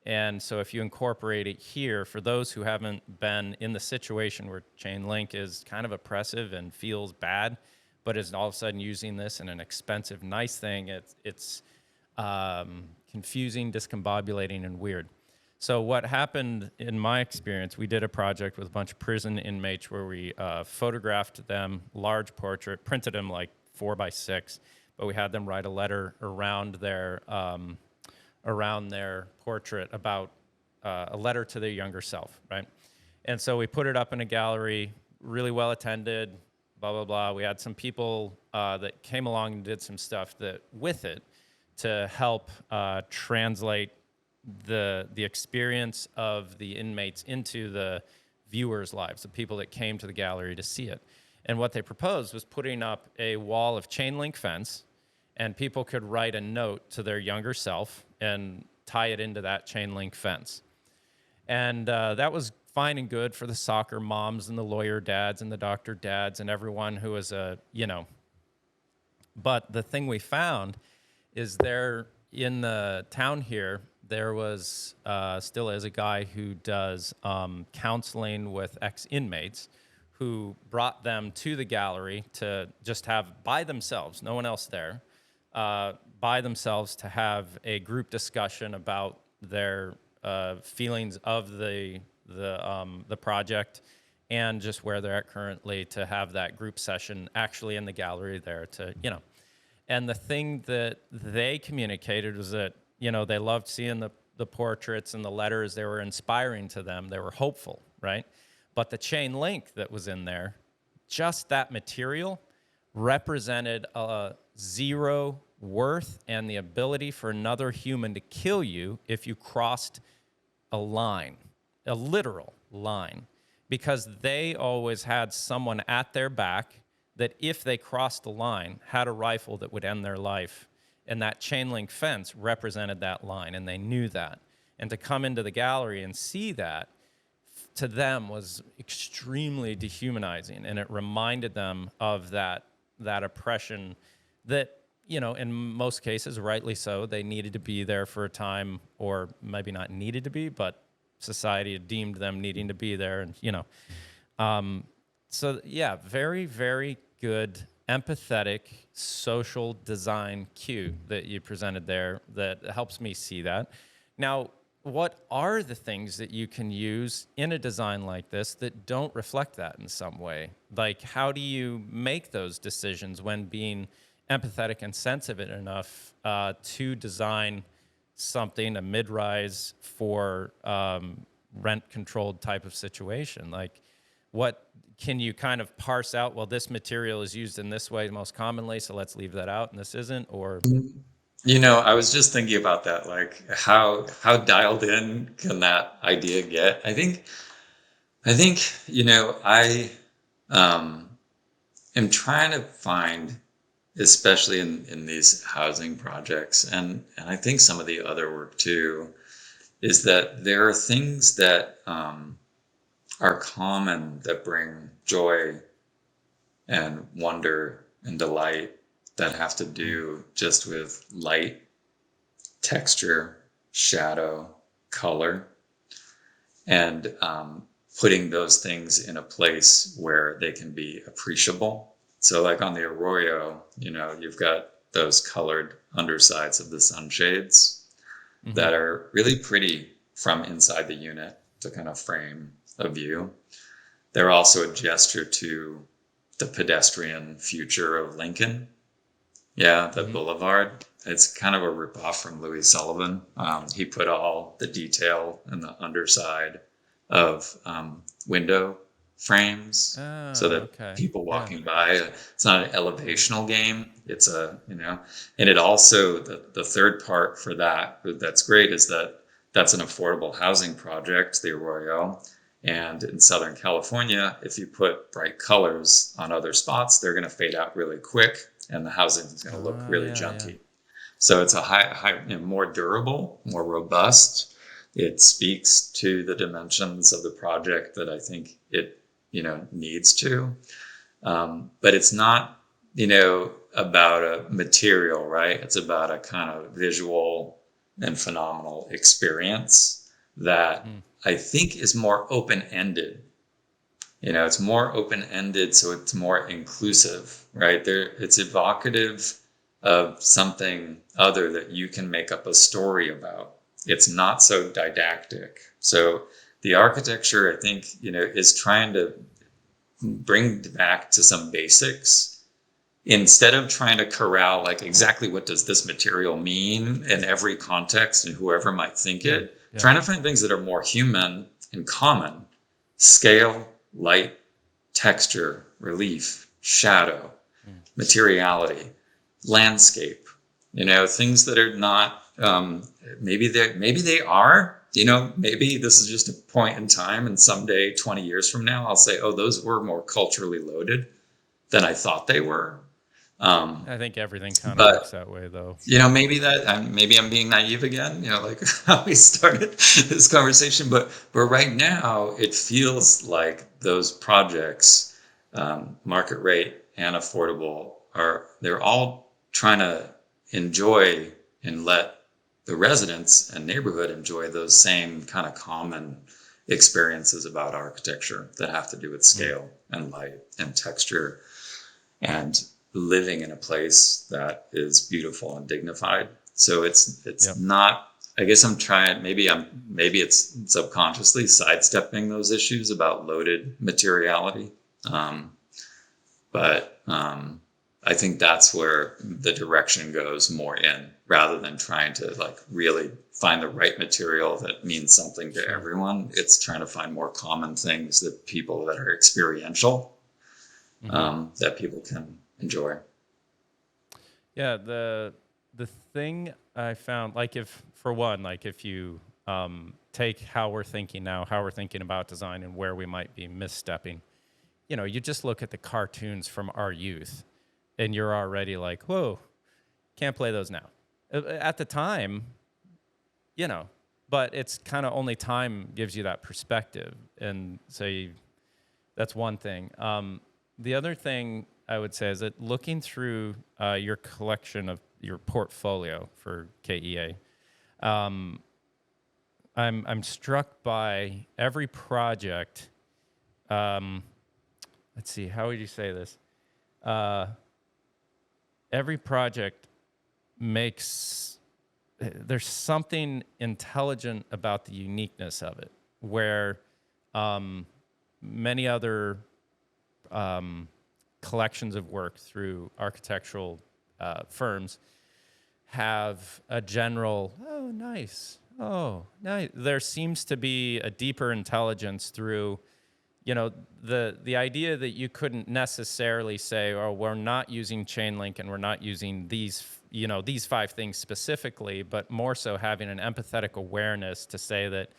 And so if you incorporate it here, for those who haven't been in the situation where chain link is kind of oppressive and feels bad, but is all of a sudden using this in an expensive, nice thing, it's confusing, discombobulating, and weird. So what happened in my experience, we did a project with a bunch of prison inmates where we photographed them, large portrait, printed them like 4x6, but we had them write a letter around their portrait about a letter to their younger self, right? And so we put it up in a gallery, really well attended, blah, blah, blah. We had some people that came along and did some stuff that with it to help translate the experience of the inmates into the viewers' lives, the people that came to the gallery to see it. And what they proposed was putting up a wall of chain link fence, and people could write a note to their younger self and tie it into that chain link fence. And that was fine and good for the soccer moms and the lawyer dads and the doctor dads and everyone who was But the thing we found is there in the town here, there was still is a guy who does counseling with ex-inmates who brought them to the gallery to just have by themselves, no one else there, by themselves to have a group discussion about their feelings of the project and just where they're at currently, to have that group session actually in the gallery there to, And the thing that they communicated was that, they loved seeing the portraits and the letters. They were inspiring to them. They were hopeful, right? But the chain link that was in there, just that material, represented a zero worth and the ability for another human to kill you if you crossed a line, a literal line, because they always had someone at their back that if they crossed the line had a rifle that would end their life. And that chain link fence represented that line, and they knew that. And to come into the gallery and see that, to them was extremely dehumanizing, and it reminded them of that oppression that, in most cases, rightly so, they needed to be there for a time, or maybe not needed to be, but society had deemed them needing to be there, and, so yeah, very, very good, empathetic, social design cue that you presented there that helps me see that. Now, what are the things that you can use in a design like this that don't reflect that in some way? Like, how do you make those decisions when being empathetic and sensitive enough to design something, a mid-rise for rent-controlled type of situation? Like, what can you kind of parse out, well, this material is used in this way most commonly, so let's leave that out, and this isn't, or? I was just thinking about that, like how dialed in can that idea get? I think, I um, am trying to find, especially in these housing projects, and I think some of the other work too, is that there are things that are common that bring joy and wonder and delight that have to do just with light, texture, shadow, color, and putting those things in a place where they can be appreciable. So, like on the Arroyo, you've got those colored undersides of the sunshades Mm-hmm. that are really pretty from inside the unit to kind of frame a view. They're also a gesture to the pedestrian future of Lincoln. Yeah, the Mm-hmm. boulevard. It's kind of a ripoff from Louis Sullivan. He put all the detail in the underside of window frames so Oh, that okay. people Yeah. walking by, it's not an elevational game. It's and it also, the third part for that's great is that that's an affordable housing project, the Arroyo. And in Southern California, if you put bright colors on other spots, they're going to fade out really quick and the housing is going to look Oh, really yeah, yeah. junky. So it's a high, more durable, more robust. It speaks to the dimensions of the project that I think it, needs to. But it's not, about a material, right? It's about a kind of visual and phenomenal experience that Mm. I think is more open ended. It's more open ended, so it's more inclusive, right? It's evocative of something other that you can make up a story about. It's not so didactic. So the architecture, I think, is trying to bring back to some basics instead of trying to corral like exactly what does this material mean in every context and whoever might think Yeah. it, Yeah. trying to find things that are more human and common: scale, light, texture, relief, shadow, Mm. materiality, landscape, things that are not, maybe they are, maybe this is just a point in time and someday 20 years from now I'll say, oh, those were more culturally loaded than I thought they were. Um, I think everything kind of works but that way, though. maybe I'm being naive again, like how we started this conversation. But right now, it feels like those projects, market rate and affordable, they're all trying to enjoy and let the residents and neighborhood enjoy those same kind of common experiences about architecture that have to do with Mm. scale and light and texture and living in a place that is beautiful and dignified. So it's Yep. not. I guess I'm trying. Maybe it's subconsciously sidestepping those issues about loaded materiality. Um, but I think that's where the direction goes more in, rather than trying to like really find the right material that means something to Sure. everyone. It's trying to find more common things that people that are experiential, Mm-hmm. that people can enjoy. Yeah. The thing I found, like, if for one, like if you take how we're thinking now, how we're thinking about design, and where we might be misstepping, you just look at the cartoons from our youth, and you're already like, whoa, can't play those now. At the time, you know, but it's kind of only time gives you that perspective, and so that's one thing. The other thing I would say is that looking through your collection of your portfolio for KEA, um, I'm struck by every project. Um, let's see, how would you say this? Uh, every project makes there's something intelligent about the uniqueness of it, where um, many other collections of work through architectural firms have a general, oh, nice, oh, nice. There seems to be a deeper intelligence through, the idea that you couldn't necessarily say, oh, we're not using chain link and we're not using these these 5 things specifically, but more so having an empathetic awareness to say that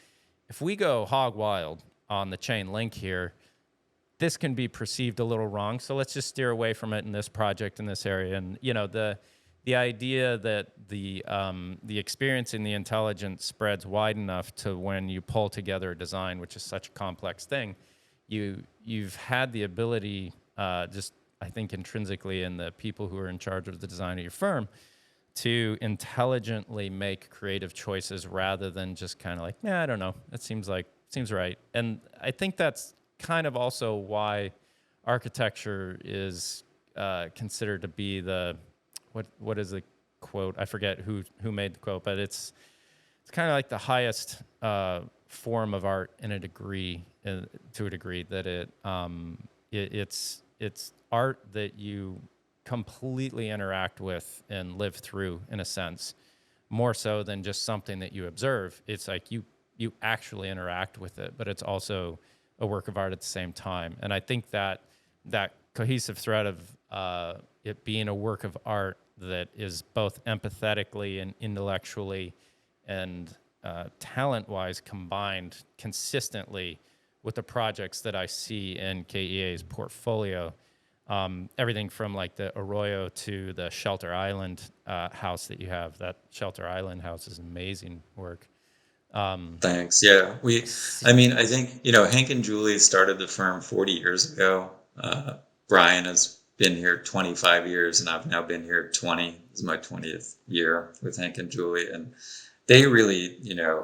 if we go hog wild on the chain link here, this can be perceived a little wrong. So let's just steer away from it in this project in this area. And the idea that the experience and the intelligence spreads wide enough to when you pull together a design, which is such a complex thing, you've had the ability, just I think intrinsically in the people who are in charge of the design of your firm, to intelligently make creative choices rather than just kind of like, I don't know, that seems right. And I think that's kind of also why architecture is considered to be the what is the quote? I forget who made the quote, but it's kind of like the highest form of art in a degree, to a degree that it's art that you completely interact with and live through in a sense, more so than just something that you observe. It's like you actually interact with it, but it's also a work of art at the same time. And I think that cohesive thread of it being a work of art that is both empathetically and intellectually and talent-wise combined consistently with the projects that I see in KEA's portfolio. Everything from like the Arroyo to the Shelter Island house that you have. That Shelter Island house is amazing work. Thanks. Yeah. I think, Hank and Julie started the firm 40 years ago. Brian has been here 25 years and I've now been here 20. This is my 20th year with Hank and Julie. And they really,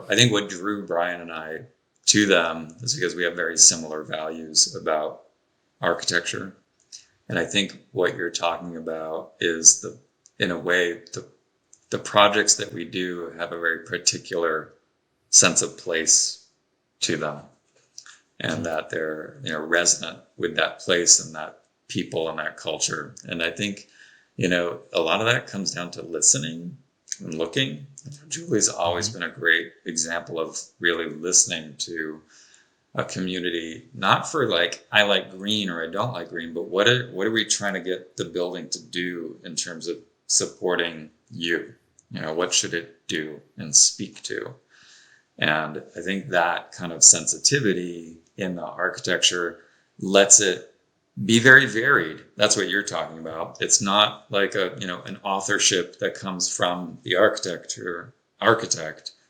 I think what drew Brian and I to them is because we have very similar values about architecture. And I think what you're talking about is in a way, the projects that we do have a very particular sense of place to them, and that they're resonant with that place and that people and that culture. And I think a lot of that comes down to listening and looking. Julie's always been a great example of really listening to a community, not for like I like green or I don't like green, but what are we trying to get the building to do in terms of supporting you? What should it do and speak to? And I think that kind of sensitivity in the architecture lets it be very varied. That's what you're talking about. It's not like an authorship that comes from the architect.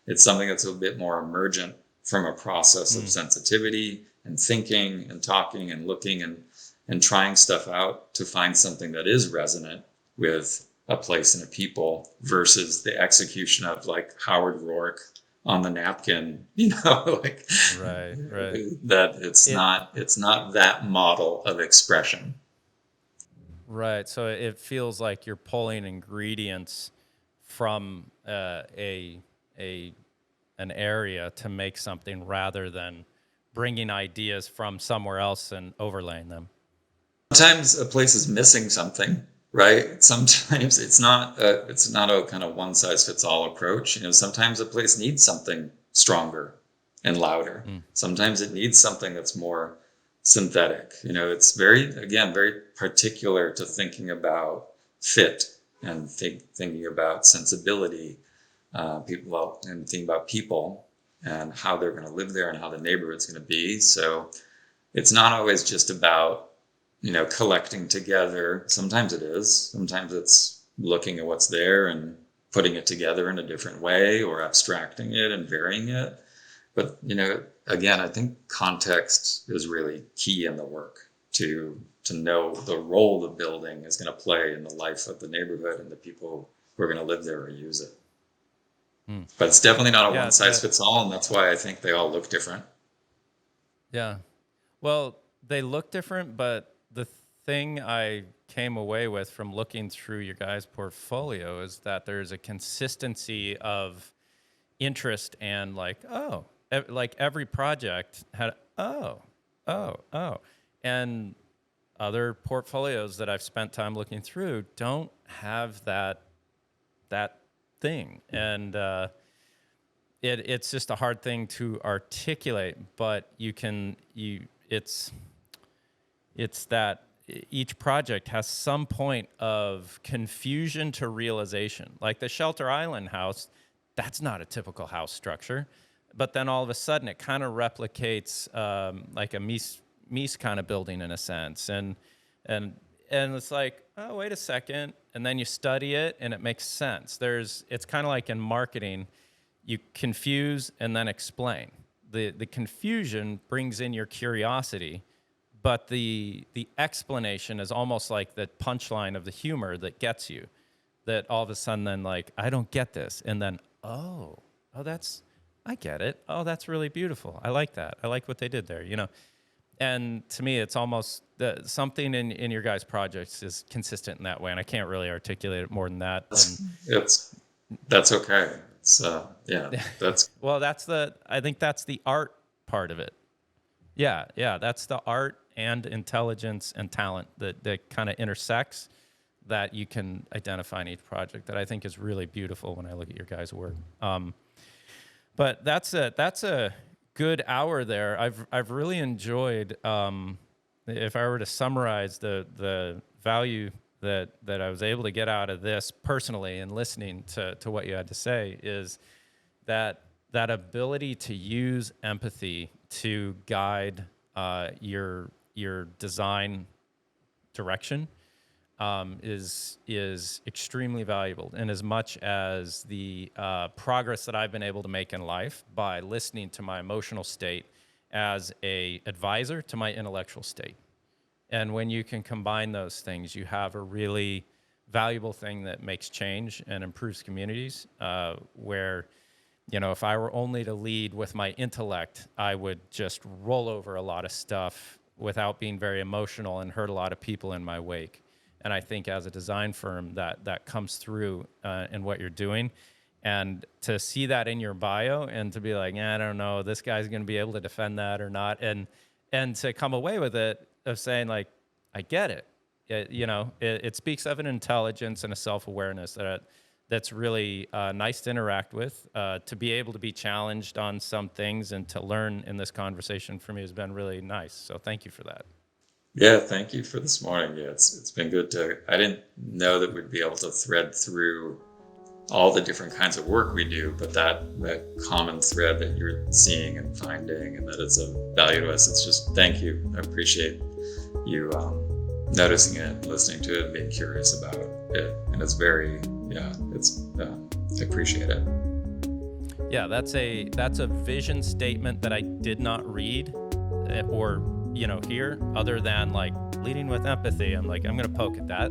It's something that's a bit more emergent from a process of sensitivity and thinking and talking and looking and trying stuff out to find something that is resonant with a place and a people versus the execution of like Howard Rourke on the napkin, Right. that it's not that model of expression. Right. So it feels like you're pulling ingredients from an area to make something rather than bringing ideas from somewhere else and overlaying them. Sometimes a place is missing something, right? Sometimes it's not a kind of one size fits all approach. Sometimes a place needs something stronger and louder. Sometimes it needs something that's more synthetic. It's very particular to thinking about fit and thinking about sensibility, and thinking about people and how they're going to live there and how the neighborhood's going to be. So it's not always just about collecting together. Sometimes it is. Sometimes it's looking at what's there and putting it together in a different way or abstracting it and varying it. But, again, I think context is really key in the work to know the role the building is going to play in the life of the neighborhood and the people who are going to live there or use it. But it's definitely not a one size fits all. And that's why I think they all look different. Yeah. Well, they look different, but the thing I came away with from looking through your guys' portfolio is that there's a consistency of interest and like every project had and other portfolios that I've spent time looking through don't have that thing, and it's just a hard thing to articulate, but it's that each project has some point of confusion to realization. Like the Shelter Island house, that's not a typical house structure, but then all of a sudden it kind of replicates like a Mies kind of building in a sense, and it's like, oh, wait a second, and then you study it and it makes sense. It's kind of like in marketing, you confuse and then explain. The confusion brings in your curiosity, but the explanation is almost like the punchline of the humor that gets you. That all of a sudden then like, I don't get this, and then oh, I get it. Oh, that's really beautiful. I like that. I like what they did there. And to me, it's almost something in your guys' projects is consistent in that way, and I can't really articulate it more than that. That's okay. That's well, I think that's the art part of it. Yeah, that's the art and intelligence and talent that kind of intersects, that you can identify in each project, that I think is really beautiful when I look at your guys' work. But that's a good hour there. I've really enjoyed. If I were to summarize the value that I was able to get out of this personally and listening to what you had to say, is that ability to use empathy to guide your design direction is extremely valuable, and as much as the progress that I've been able to make in life by listening to my emotional state as a advisor to my intellectual state. And when you can combine those things, you have a really valuable thing that makes change and improves communities, where, if I were only to lead with my intellect, I would just roll over a lot of stuff without being very emotional and hurt a lot of people in my wake. And I think as a design firm, that comes through in what you're doing. And to see that in your bio and to be like, I don't know, this guy's going to be able to defend that or not. And to come away with it of saying, like, I get it. It speaks of an intelligence and a self-awareness that's really nice to interact with. To be able to be challenged on some things and to learn in this conversation for me has been really nice. So thank you for that. Yeah, thank you for this morning. Yeah, it's been good I didn't know that we'd be able to thread through all the different kinds of work we do, but that common thread that you're seeing and finding, and that it's of value to us. It's just, thank you. I appreciate you noticing it, listening to it, and being curious about it. And it's very, I appreciate it. Yeah, that's a vision statement that I did not read or hear, other than like leading with empathy. I'm like, I'm going to poke at that.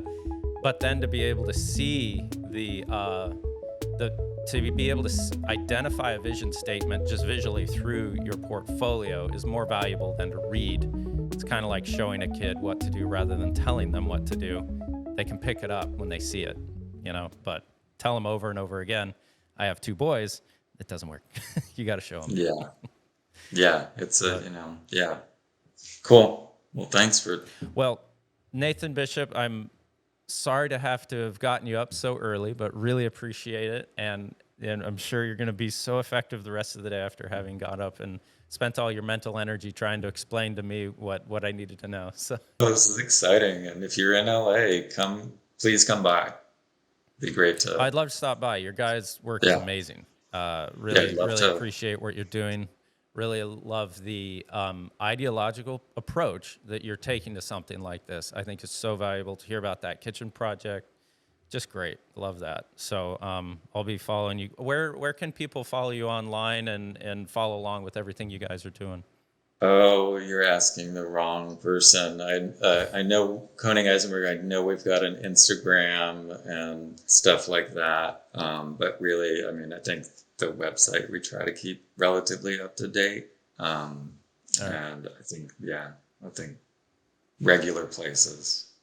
But then to be able to see to be able to identify a vision statement just visually through your portfolio is more valuable than to read. It's kind of like showing a kid what to do rather than telling them what to do. They can pick it up when they see it, but tell them over and over again. I have 2 boys. It doesn't work. You got to show them. Yeah. It's yeah. Cool. Well, thanks for. Well, Nathan Bishop, I'm sorry to have to have gotten you up so early, but really appreciate it. And I'm sure you're going to be so effective the rest of the day after having got up and spent all your mental energy trying to explain to me what I needed to know. So this is exciting. And if you're in LA, please come by. It'd be great to. I'd love to stop by. Your guys' work is amazing. Really appreciate what you're doing. Really love the ideological approach that you're taking to something like this. I think it's so valuable to hear about that kitchen project. Just great. Love that. So I'll be following you. Where can people follow you online and follow along with everything you guys are doing? Oh, you're asking the wrong person. I know Koning Eizebnerg. I know we've got an Instagram and stuff like that. But really, I think the website we try to keep relatively up to date. And I think regular places.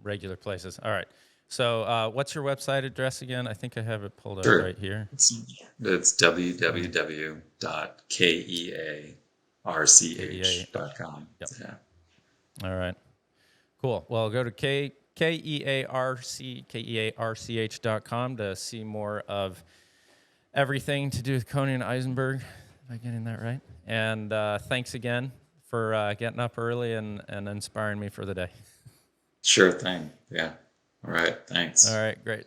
Regular places. All right. So what's your website address again? I think I have it pulled up right here. It's www.kearch.com. Yep. Yeah. All right. Cool. Well, go to kearch.com to see more of everything to do with Koning Eizebnerg. Am I getting that right? And thanks again for getting up early and inspiring me for the day. Sure thing. Yeah. All right. All Thanks. right, great.